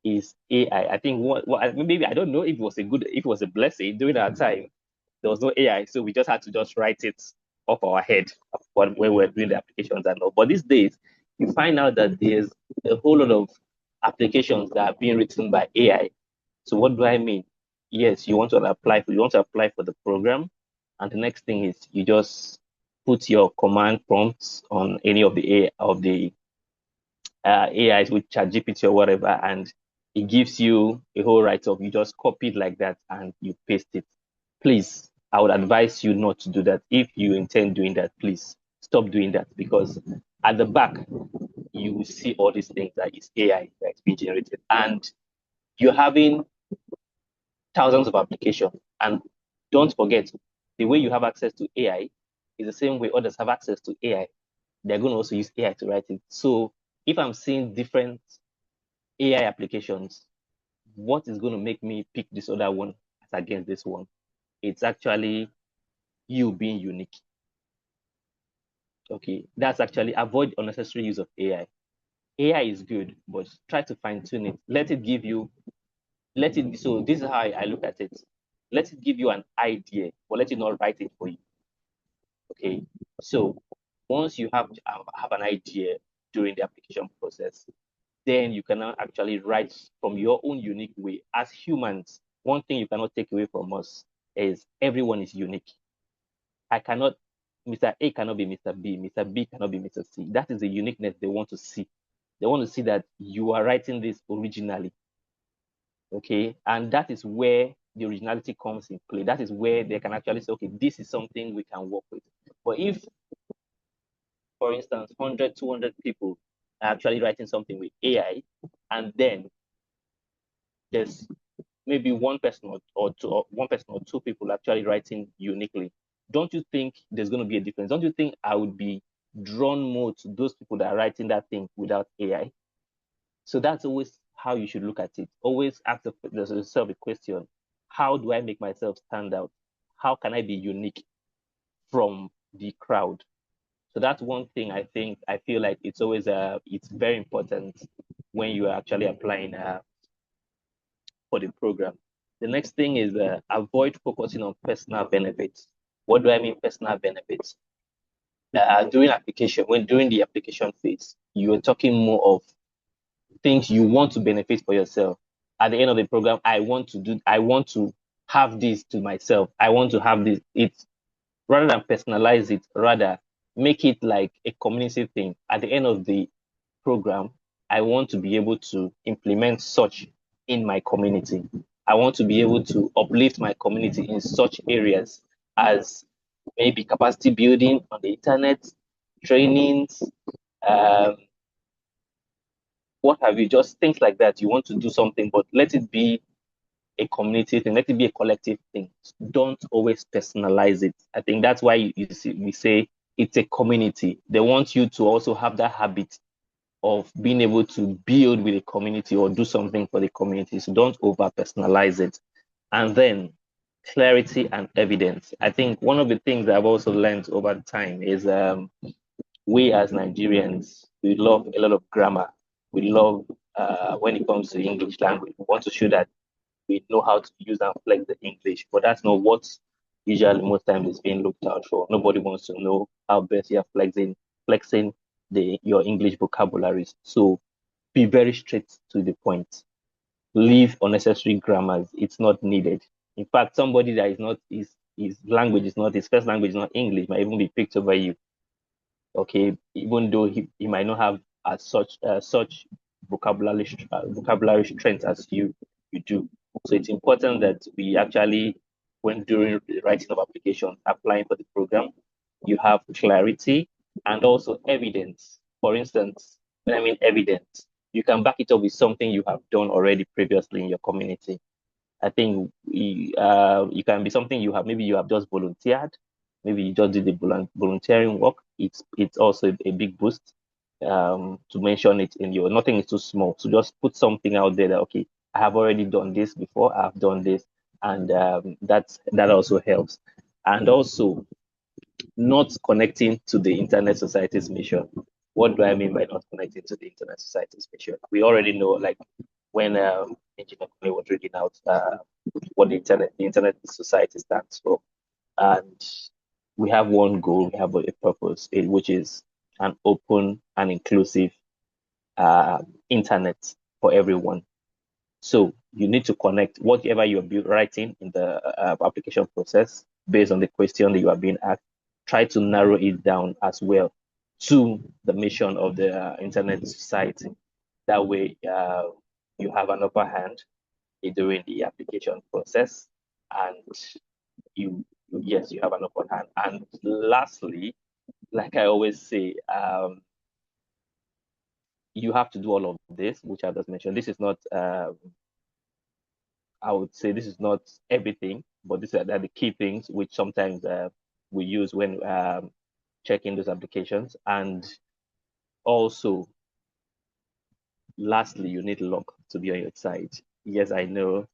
is AI. I think maybe I don't know if it was a blessing during our time. There was no AI, so we just had to just write it off our head when we were doing the applications and all. But these days, you find out that there's a whole lot of applications that are being written by AI. So what do I mean? Yes, you want to apply for the program, and the next thing is you just put your command prompts on any of the AIs with ChatGPT or whatever, and it gives you a whole write-up. You just copy it like that and you paste it. Please, I would advise you not to do that. If you intend doing that, please stop doing that, because at the back, you will see all these things that is AI that's being generated, and you're having thousands of applications. And don't forget, the way you have access to AI is the same way others have access to AI. They're going to also use AI to write it. So if I'm seeing different AI applications, what is going to make me pick this other one against this one? It's actually you being unique. Okay, that's actually avoid unnecessary use of AI. AI is good, but try to fine tune it. So this is how I look at it. Let it give you an idea, but let it not write it for you. Okay, so once you have an idea during the application process, then you can now actually write from your own unique way. As humans, one thing you cannot take away from us is everyone is unique. Mr. A cannot be Mr. B, Mr. B cannot be Mr. C. That is the uniqueness they want to see. They want to see that you are writing this originally. Okay, and that is where the originality comes in play. That is where they can actually say, okay, this is something we can work with. But if, for instance, 100, 200 people are actually writing something with AI, and then there's maybe one person or two people actually writing uniquely, don't you think there's going to be a difference? Don't you think I would be drawn more to those people that are writing that thing without AI? So that's always how you should look at it. Always ask yourself a question: how do I make myself stand out? How can I be unique from the crowd? So that's one thing I feel like it's always it's very important when you are actually applying for the program. The next thing is avoid focusing on personal benefits. What do I mean personal benefits? During the application phase, you are talking more of things you want to benefit for yourself. At the end of the program, I want to have this to myself. I want to have this. It's rather than personalize it, rather make it like a community thing. At the end of the program, I want to be able to implement such in my community. I want to be able to uplift my community in such areas as maybe capacity building on the internet, trainings, what have you, just things like that. You want to do something, but let it be a community thing, let it be a collective thing. Don't always personalize it. I think that's why we say it's a community. They want you to also have that habit of being able to build with a community or do something for the community. So don't over personalize it. And then clarity and evidence. I think one of the things that I've also learned over time is we as Nigerians, we love a lot of grammar. We love when it comes to English language, we want to show that we know how to use and flex the English, but that's not what usually most times is being looked out for. Nobody wants to know how best you're flexing your English vocabularies. So be very straight to the point. Leave unnecessary grammars. It's not needed. In fact, somebody that is not his first language is not English might even be picked over you. Okay, even though he might not have such vocabulary strength as you do. So it's important that we actually, when during the writing of applications, applying for the program, you have clarity and also evidence. For instance, when I mean evidence, you can back it up with something you have done already previously in your community. I think it can be something maybe you have just volunteered, maybe you just did the volunteering work. It's also a big boost to mention it in your, nothing is too small. So just put something out there that, okay, I have already done this before, I've done this, and that also helps. And also not connecting to the Internet Society's mission. What do I mean by not connecting to the Internet Society's mission? We already know, like when Engineer Kone was reading out what the Internet Society stands for, and we have one goal, we have a purpose, which is an open and inclusive internet for everyone. So you need to connect whatever you're writing in the application process based on the question that you are being asked. Try to narrow it down as well to the mission of the Internet Society. That way, you have an upper hand during the application process, and you have an upper hand. And lastly, like I always say, you have to do all of this, which I just mentioned. This is not, I would say this is not everything, but these are the key things which sometimes we use when checking those applications. And also, lastly, you need luck to be on your side. Yes, I know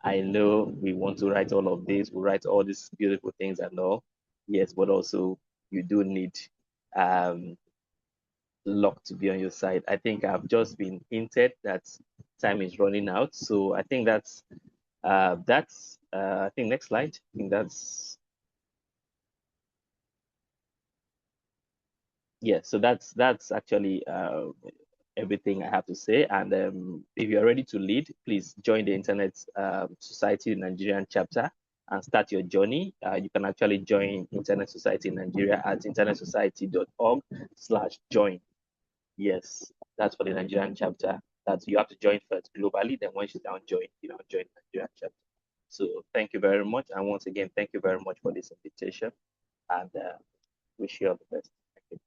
we want to write all of this, we write all these beautiful things and all. Yes, but also you do need luck to be on your side. I think I've just been hinted that time is running out. So I think that's I think next slide. I think that's so that's actually everything I have to say. And if you're ready to lead, please join the Internet Society Nigerian chapter and start your journey. You can actually join Internet Society in Nigeria at internetsociety.org/join. Yes, that's for the Nigerian chapter. That you have to join first globally, then once you join the Nigerian chapter. So thank you very much. And once again, thank you very much for this invitation, and wish you all the best. Thank you.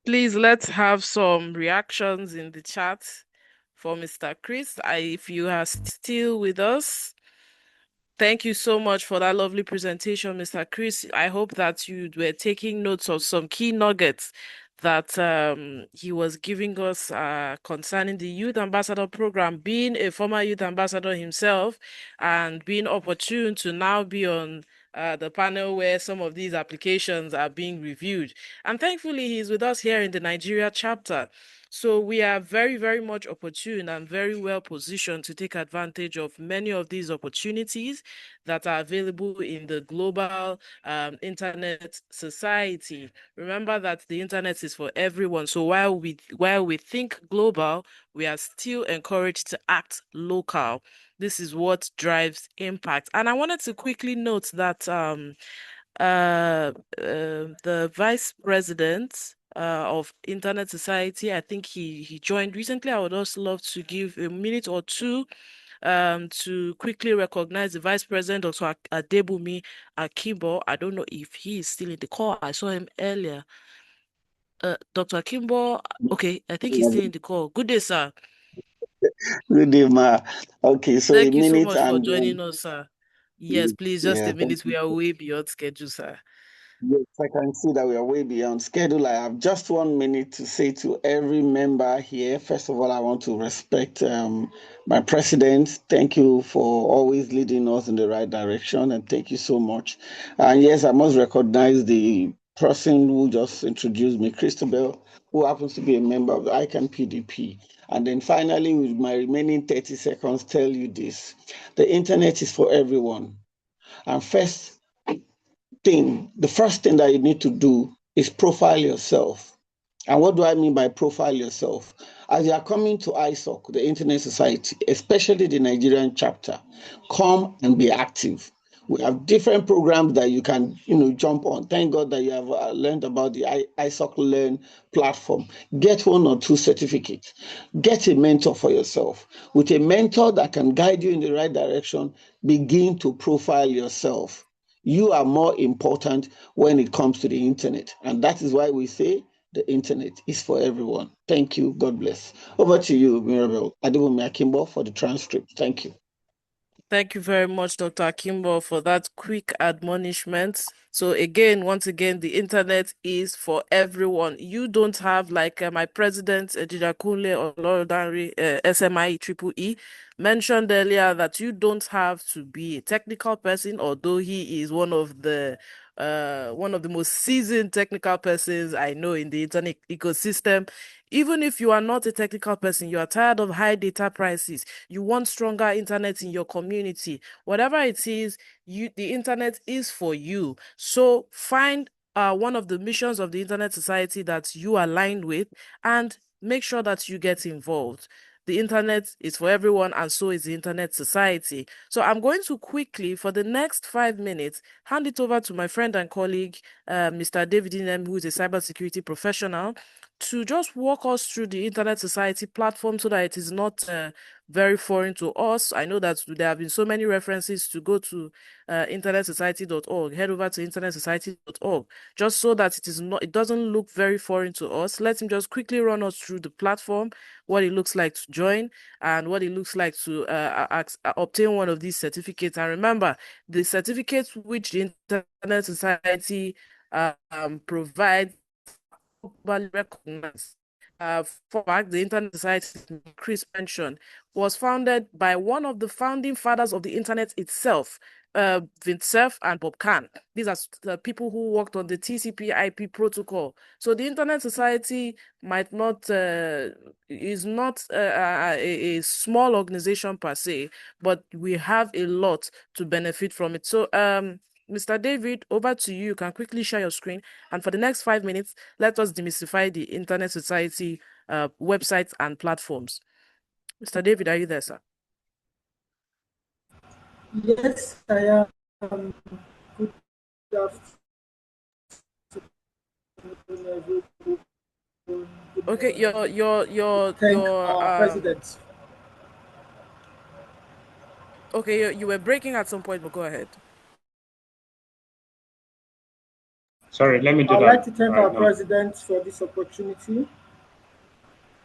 Please, let's have some reactions in the chat for Mr. Chris. If you are still with us, thank you so much for that lovely presentation, Mr. Chris. I hope that you were taking notes of some key nuggets that he was giving us concerning the Youth Ambassador Program, being a former Youth Ambassador himself and being opportune to now be on the panel where some of these applications are being reviewed. And thankfully, he's with us here in the Nigeria chapter. So we are very, very much opportune and very well positioned to take advantage of many of these opportunities that are available in the global internet society. Remember that the internet is for everyone. So while we think global, we are still encouraged to act local. This is what drives impact. And I wanted to quickly note that the vice president of Internet Society, I think he joined recently. I would also love to give a minute or two to quickly recognize the vice president, Dr. Adebumi Akimbo. I don't know if he is still in the call. I saw him earlier. Dr. Akimbo, okay, I think he's still in the call. Good day, sir. Good day, Ma. Okay, so Thank a you so minute much for and joining us, sir. Yes, please, just yeah, a minute. We are way beyond schedule, sir. yes, I can see that we are way beyond schedule. I have just 1 minute to say to every member here. First of all, I want to respect my president. Thank you for always leading us in the right direction, and thank you so much. And yes, I must recognize the person who just introduced me, Christabel, who happens to be a member of the ICANN PDP. And then finally, with my remaining 30 seconds, tell you this: the internet is for everyone. And the first thing that you need to do is profile yourself. And what do I mean by profile yourself? As you are coming to ISOC, the Internet Society, especially the Nigerian chapter, come and be active. We have different programs that you can, jump on. Thank God that you have learned about the ISOC Learn platform. Get 1 or 2 certificates. Get a mentor for yourself. With a mentor that can guide you in the right direction, begin to profile yourself. You are more important when it comes to the internet. And that is why we say the internet is for everyone. Thank you. God bless. Over to you, Mirabel Adebumi Akimbo, for the transcript. Thank you. Thank you very much, Dr. Akimbo, for that quick admonishment. So again, once again, the internet is for everyone. You don't have, like my president, Ejidakunle Olorodare, SMI Triple E, mentioned earlier, that you don't have to be a technical person, although he is one of the most seasoned technical persons I know in the internet ecosystem. Even if you are not a technical person, you are tired of high data prices, you want stronger internet in your community, whatever it is, the internet is for you. So find one of the missions of the Internet Society that you are aligned with and make sure that you get involved. The internet is for everyone, and so is the Internet Society. So I'm going to quickly, for the next 5 minutes, hand it over to my friend and colleague, Mr. David Inem, who is a cybersecurity professional, to just walk us through the Internet Society platform so that it is not very foreign to us. I know that there have been so many references to go to internetsociety.org, head over to internetsociety.org, just so that it doesn't look very foreign to us. Let him just quickly run us through the platform, what it looks like to join, and what it looks like to obtain one of these certificates. And remember, the certificates which the Internet Society provides globally recognized. For fact, the Internet Society, Chris mentioned, was founded by one of the founding fathers of the internet itself, Vint Cerf and Bob Kahn. These are the people who worked on the TCP/IP protocol. So the Internet Society is not a small organization per se, but we have a lot to benefit from it. So Mr. David, over to you. You can quickly share your screen. And for the next 5 minutes, let us demystify the Internet Society websites and platforms. Mr. David, are you there, sir? Yes, I am. Good afternoon. Okay, your president. Okay, you were breaking at some point, but go ahead. Sorry, let me do that. I'd like to thank our president for this opportunity.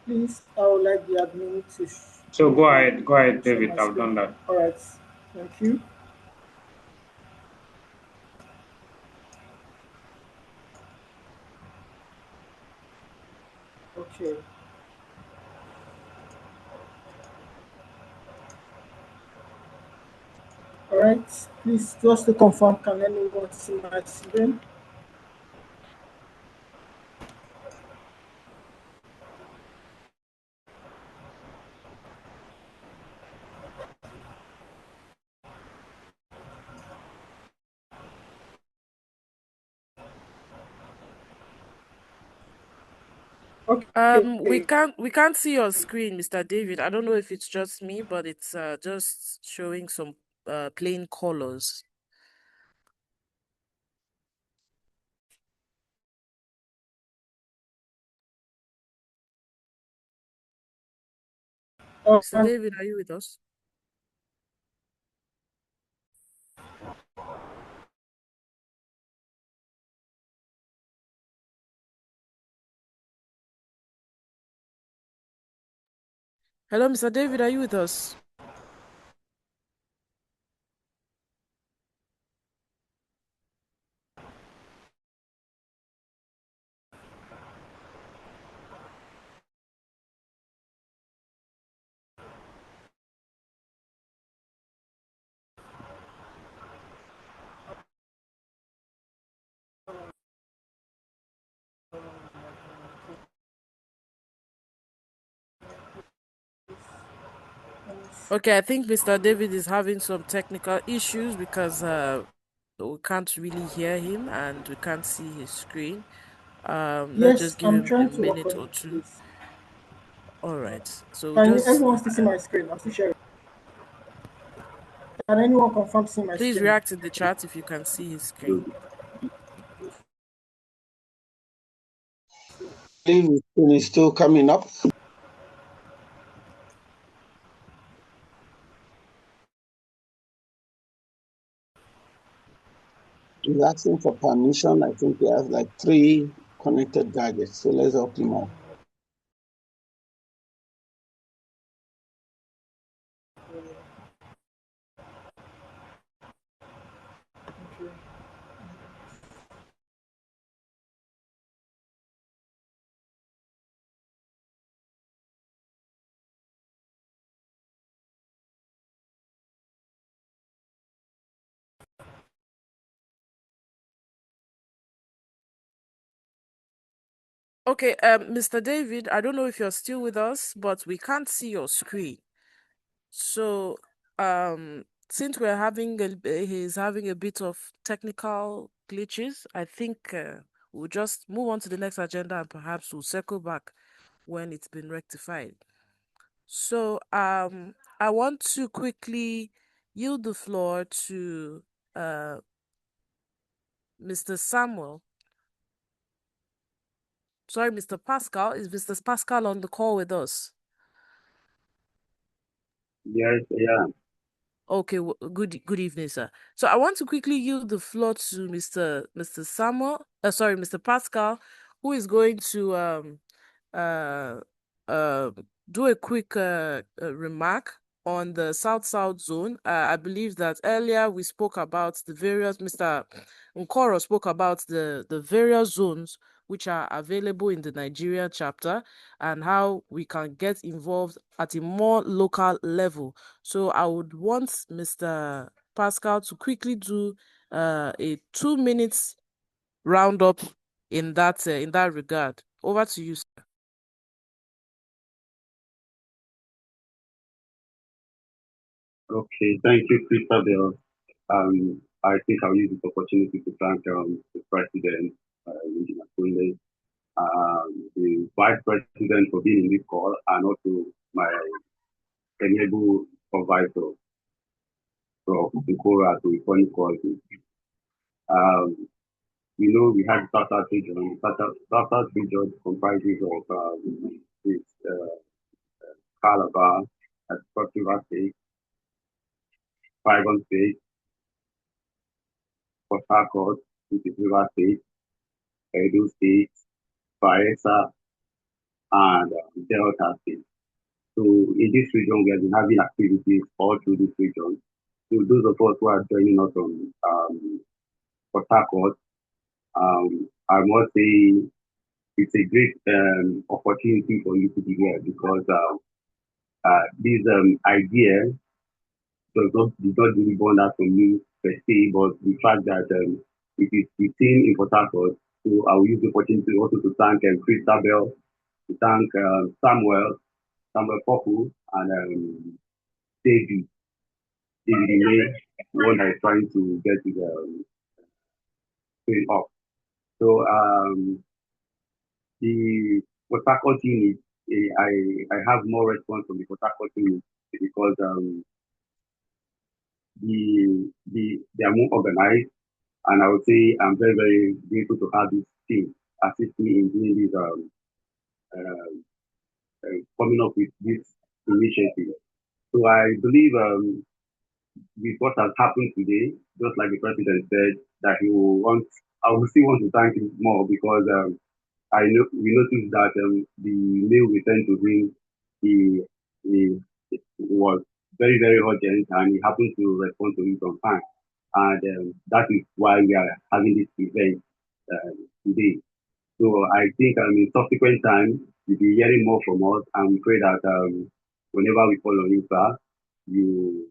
Please, I would like the admin to. So go ahead, David. I've done that. All right, thank you. Okay. All right, please, just to confirm, can anyone see my screen? Okay. We can't see your screen, Mr. David. I don't know if it's just me, but it's just showing some plain colors. Mr. David, are you with us? Hello, Mr. David, are you with us? Okay, I think Mr. David is having some technical issues because we can't really hear him and we can't see his screen. Let's Yes, just give I'm him a trying to work minute on or it, two. please. All right. So Can just everyone still see my screen? I'm still sharing. Can anyone confirm see my please screen? react in the chat if you can see his screen. The screen is still coming up. He's asking for permission. I think he has like 3 connected gadgets. So let's help him out. Okay, Mr. David, I don't know if you're still with us, but we can't see your screen. So, since he's having a bit of technical glitches, I think we'll just move on to the next agenda and perhaps we'll circle back when it's been rectified. So, I want to quickly yield the floor to Mr. Samuel. Sorry, Mr. Pascal. Is Mr. Pascal on the call with us? Yes, yeah. Okay, good evening, sir. So I want to quickly yield the floor to Mr. Samuel, Mr. Pascal, who is going to uh uh do a quick remark on the South-South zone. I believe that earlier we spoke about Mr. Nkoro spoke about the various zones which are available in the Nigeria chapter and how we can get involved at a more local level. So I would want Mr. Pascal to quickly do a 2 minutes roundup in that regard. Over to you, sir. Okay, thank you, Christabel. I think I'll use this opportunity to thank the President, Engineer Kunle, the Vice President for being in this call, and also my enable supervisor from Nkora to return call. We know we have South region. South region comprises of this Calabar, Cross River State, Trigon State, Port Harcourt, which is River State, Edo State, Bayelsa, and Delta State. So in this region, we have been having activities all through this region. So those of us who are joining us on Port Harcourt, I must say it's a great opportunity for you to be here because this idea did not really born that from me per se, but the fact that it is the team in Port Harcourt. So I will use the opportunity also to thank Chris Bell, to thank Samuel Popu, and David Ime, the one that is trying to get his thing up. So the Port Harcourt unit, I have more response from the Port Harcourt unit because they are more organized, and I would say I'm very, very grateful to have this team assist me in doing this coming up with this initiative. So I believe with what has happened today, just like the president said, that he will want, I will still want to thank him more because I know we noticed that the mail we sent to him, he was very, very urgent, and he happened to respond to it on time. And that is why we are having this event today. So I think in subsequent time, you'll be hearing more from us, and we pray that whenever we call on you, sir, you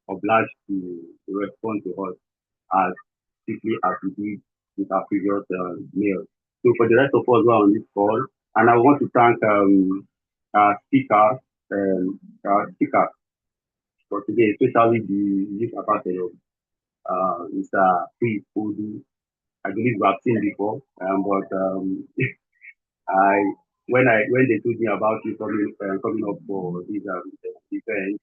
oblige to respond to us as quickly as we did with our previous mail. So for the rest of us who are on this call, and I want to thank our speakers for today, especially the youth ambassador, Mr. Chris Odu. I believe we have seen before, but when they told me about you coming up for this event,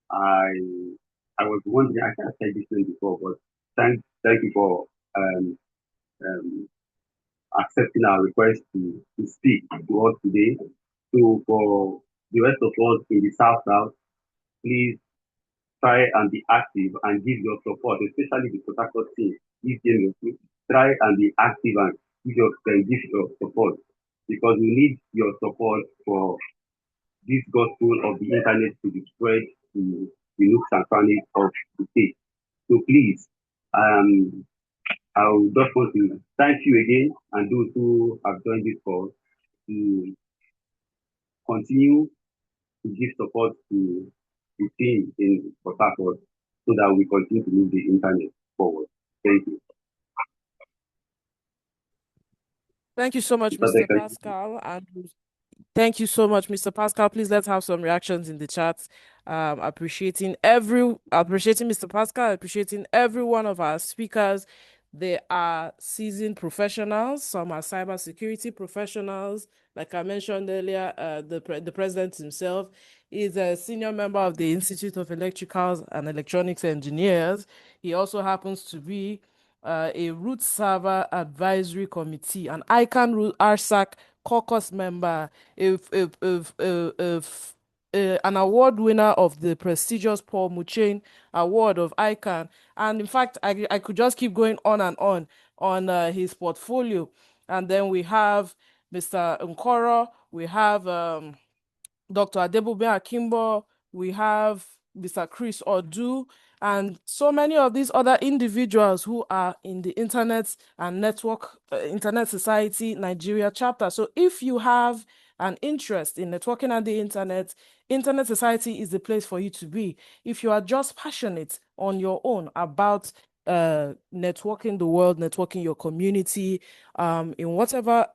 I was wondering. I can't say this thing before, but thank you for accepting our request to speak to us today. So for the rest of us in the South, please try and be active and give your support, especially the Port Harcourt team. Try and be active and give your support, because we need your support for this gospel of the internet to be spread to the nooks and crannies of the state. So please, I would just want to thank you again, and those who have joined this call, to continue to give support to the team in Port Harcourt so that we continue to move the internet forward. Thank you. Thank you so much, Mr. Pascal. And thank you so much, Mr. Pascal. Please let's have some reactions in the chat. Appreciating Mr. Pascal, appreciating every one of our speakers. They are seasoned professionals. Some are cybersecurity professionals. Like I mentioned earlier, the president himself is a senior member of the Institute of Electricals and Electronics Engineers. He also happens to be a root server advisory committee, an ICANN root RSAC caucus member, an award winner of the prestigious Paul Muchain Award of ICANN. And in fact, I could just keep going on his portfolio. And then we have Mr. Nkoro, we have Dr. Adebube Akimbo, we have Mr. Chris Odu, and so many of these other individuals who are in the Internet and Network Internet Society Nigeria chapter. So if you have an interest in networking and the Internet Society is the place for you to be. If you are just passionate on your own about networking the world, networking your community, in whatever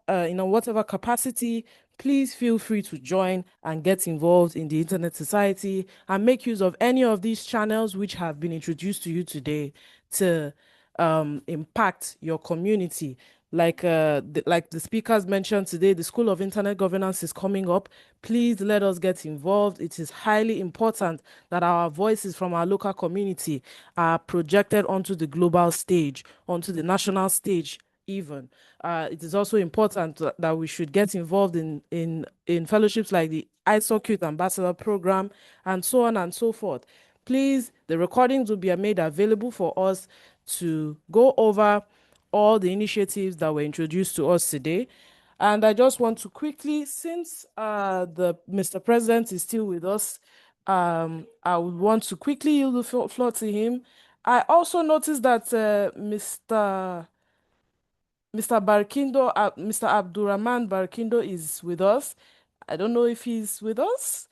capacity, please feel free to join and get involved in the Internet Society and make use of any of these channels which have been introduced to you today to impact your community. Like the speakers mentioned today, the School of Internet Governance is coming up. Please let us get involved. It is highly important that our voices from our local community are projected onto the global stage, onto the national stage even. It is also important that we should get involved in fellowships like the ISOC Youth Ambassador Program and so on and so forth. Please, the recordings will be made available for us to go over all the initiatives that were introduced to us today. And I just want to quickly, since Mr. President is still with us, I would want to quickly yield the floor to him. I also noticed that Mr. Barkindo, Mr. Abdurrahman Barkindo is with us. I don't know if he's with us.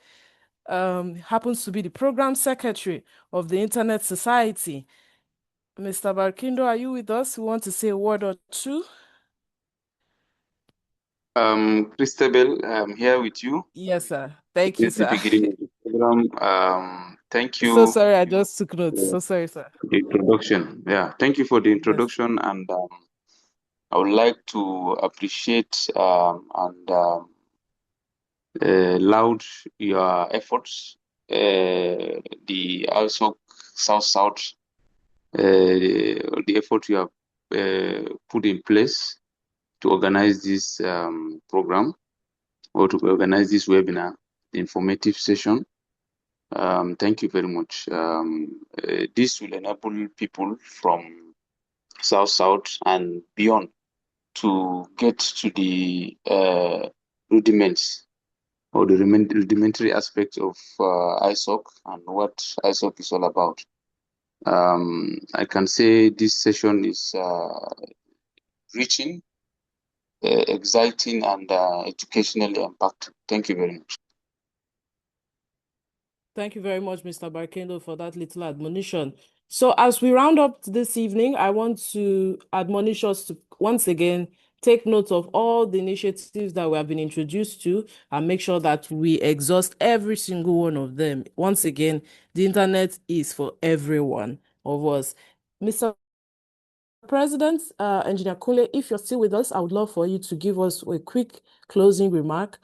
happens to be the program secretary of the Internet Society. Mr. Barkindo, are you with us? We want to say a word or two. Christabel, I'm here with you. Yes, sir. Thank you, Since the sir. beginning of the program. Thank you. So sorry, I just took notes. for So sorry, sir. the introduction. Yeah, thank you for the Yes. introduction, and I would like to appreciate and laud your efforts. The also South, the effort you have put in place to organize this program, or to organize this webinar, the informative session. Thank you very much. This will enable people from South and beyond to get to the rudiments or the rudimentary aspects of ISOC and what ISOC is all about. I can say this session is reaching, exciting, and educationally impactful. Thank you very much. Thank you very much, Mr. Barkendo, for that little admonition. So as we round up this evening, I want to admonish us to once again take note of all the initiatives that we have been introduced to and make sure that we exhaust every single one of them. Once again, the internet is for everyone of us. Mr. President, Engineer Kunle, if you're still with us, I would love for you to give us a quick closing remark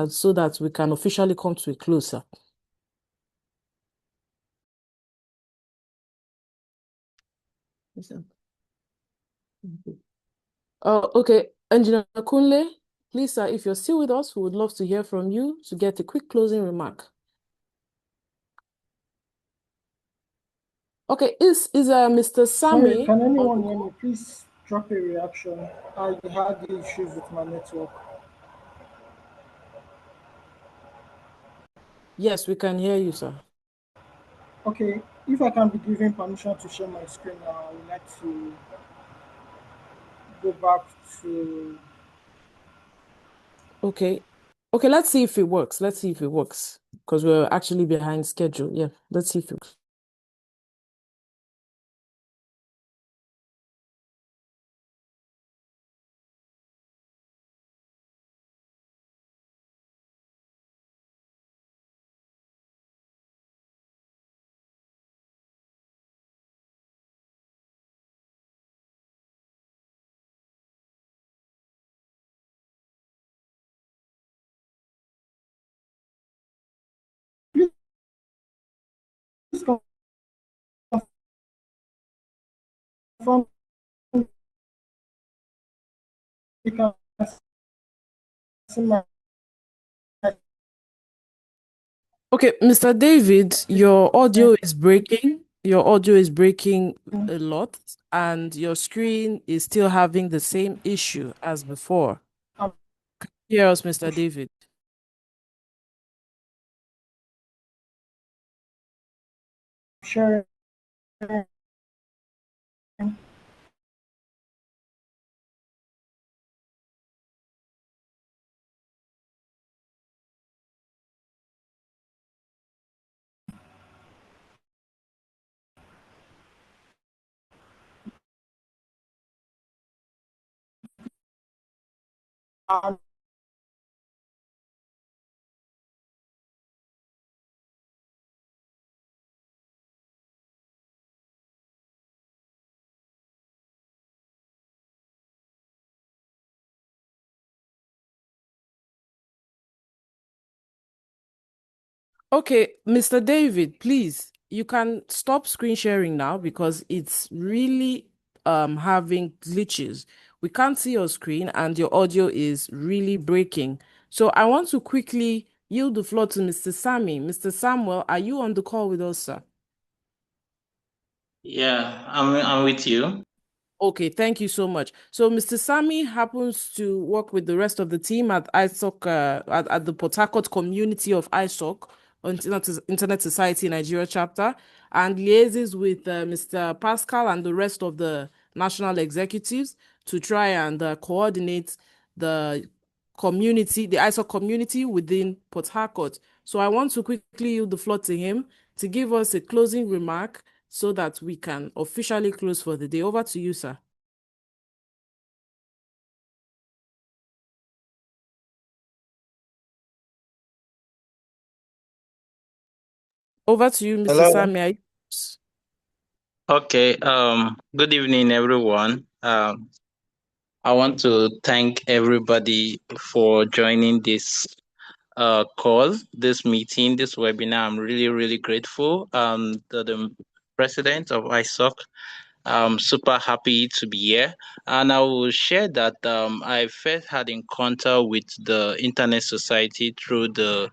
so that we can officially come to a close, sir. Okay, Engineer Kunle, please, sir, if you're still with us, we would love to hear from you to get a quick closing remark. Okay, is Mr. Sorry, Sami? can anyone hear me? Please drop a reaction. I had the issues with my network. Yes, we can hear you, sir. Okay, if I can be given permission to share my screen now, I would like to go back to. Okay, let's see if it works. Let's see if it works because we're actually behind schedule. Yeah, let's see if it works. Please confirm you can see my. Okay, Mr. David, your audio is breaking. Your audio is breaking a lot, and your screen is still having the same issue as before. Can you hear us, Mr. David? Sharing. Okay, Mr. David, please, you can stop screen sharing now because it's really having glitches. We can't see your screen and your audio is really breaking. So I want to quickly yield the floor to Mr. Sami. Mr. Samuel, are you on the call with us, sir? Yeah, I'm with you. Okay, thank you so much. So Mr. Sami happens to work with the rest of the team at ISOC, at the Port Harcourt community of ISOC, Internet Society Nigeria chapter, and liaises with Mr. Pascal and the rest of the national executives to try and coordinate the community, the ISOC community within Port Harcourt. So I want to quickly yield the floor to him to give us a closing remark so that we can officially close for the day. Over to you, sir. Over to you, Mr. Hello. Samia. Okay. Good evening, everyone. I want to thank everybody for joining this call, this meeting, this webinar. I'm really, really grateful. The president of ISOC. I'm super happy to be here, and I will share that I first had encounter with the Internet Society through the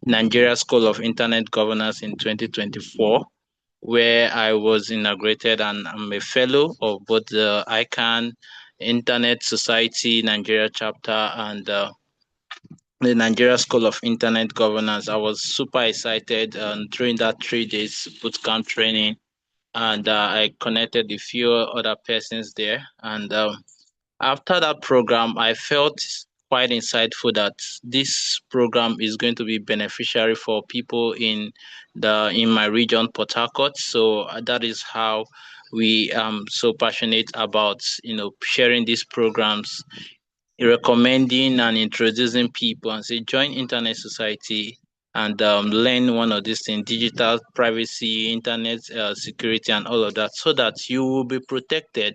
Nigeria School of Internet Governance in 2024, where I was inaugurated, and I'm a fellow of both the ICANN Internet Society Nigeria chapter and the Nigeria School of Internet Governance. I was super excited during that 3 days bootcamp training, and I connected a few other persons there. And after that program, I felt quite insightful that this program is going to be beneficiary for people in my region, Port Harcourt. So that is how we so passionate about sharing these programs, recommending and introducing people and say join Internet Society and learn one of these things: digital privacy, internet security, and all of that, so that you will be protected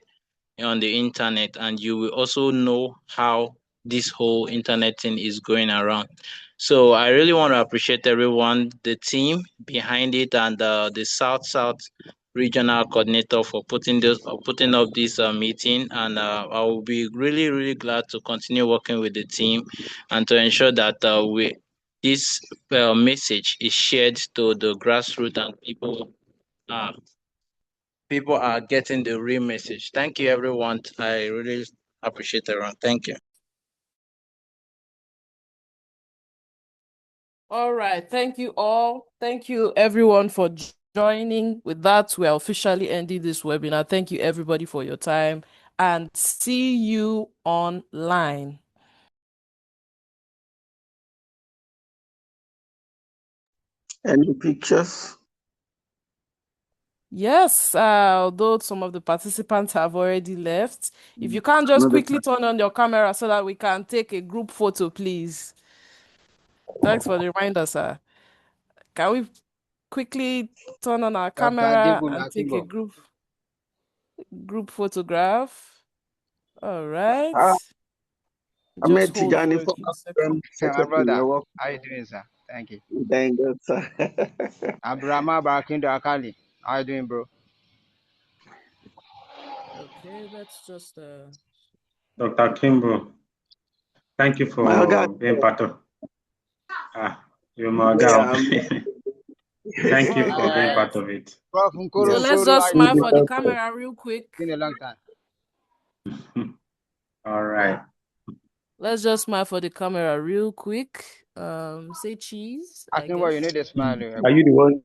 on the internet, and you will also know how this whole internet thing is going around. So I really want to appreciate everyone, the team behind it, and the South regional coordinator for putting up this meeting. And I will be really, really glad to continue working with the team and to ensure that this message is shared to the grassroots, and people are getting the real message. Thank you, everyone. I really appreciate everyone. Thank you. All right. Thank you all. Thank you, everyone, for joining. With that, we are officially ending this webinar. Thank you, everybody, for your time, and see you online. Any pictures? Yes, although some of the participants have already left. If you can just quickly turn on your camera so that we can take a group photo, please. Thanks for the reminder, sir. Can we quickly turn on our camera and take a group photograph? All right. Ahmed Just hold Tijani for a few seconds. My brother, how you doing, sir? Thank you. Thank you, sir. Abdurrahman Barakindo Akali, how you doing, bro? Okay, let's just Dr. Kimbo, thank you for being part of. You're my guy. Thank you for being part of it. So let's just smile for the camera real quick. It's been a long time. All right. Let's just smile for the camera real quick. Say cheese. I think what you need to smile. Are you the one?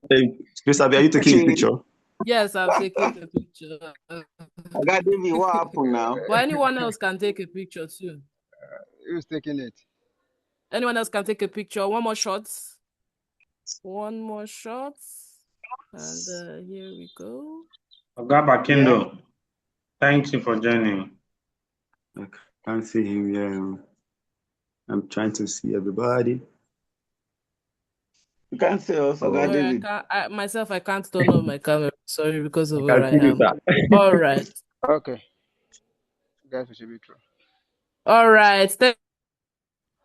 Christabel, are you taking a picture? Yes, I'm taking a picture. What happened now? But anyone else can take a picture too. Who's taking it? Anyone else can take a picture. One more shot. One more shot. And here we go. Ogaba Kendo, thank you for joining. I can't see him here. I'm trying to see everybody. You can't see us. I can't turn on my camera. Sorry, because of where I am. All right. Okay. Guys, we should be true. All right.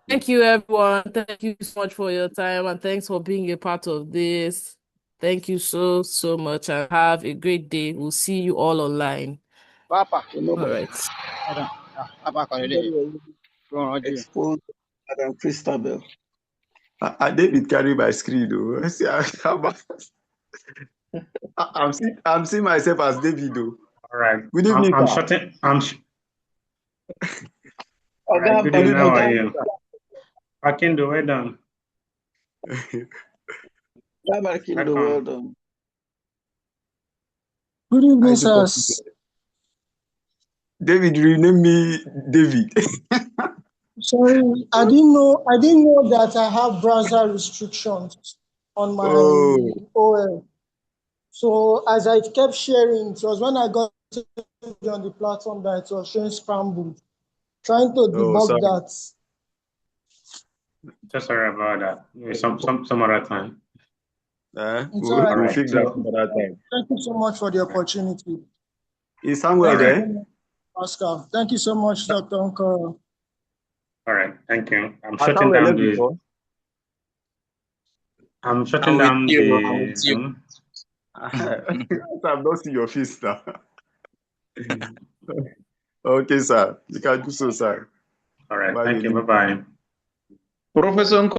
Thank you, everyone. Thank you so much for your time, and thanks for being a part of this. Thank you so much, and have a great day. We'll see you all online. Papa. All right. Expose Madam Christabel. David carry my screen though. I'm seeing myself as David though. All right. Good evening. I'm shutting. All right. Good evening. How are you? Akindo, well done. Akindo, well done. Good evening, sirs. David, rename me David. Sorry, I didn't know that I have browser restrictions on my OS. So as I kept sharing, it was when I got on the platform that it was showing scrambled. Trying to debug that. Just sorry about that. Maybe some other time. It's all right. We'll fix that some other time. Thank you so much for the opportunity. Is Samuel there? Oscar. Thank you so much, Dr. Nkoro. All right, thank you. I'm Has shutting Samuel down left the. before? I'm shutting down the you. Zoom. I've not seen your face now. Okay, sir. You can do so, sir. All right, Bye, thank you. baby. Bye-bye. Professor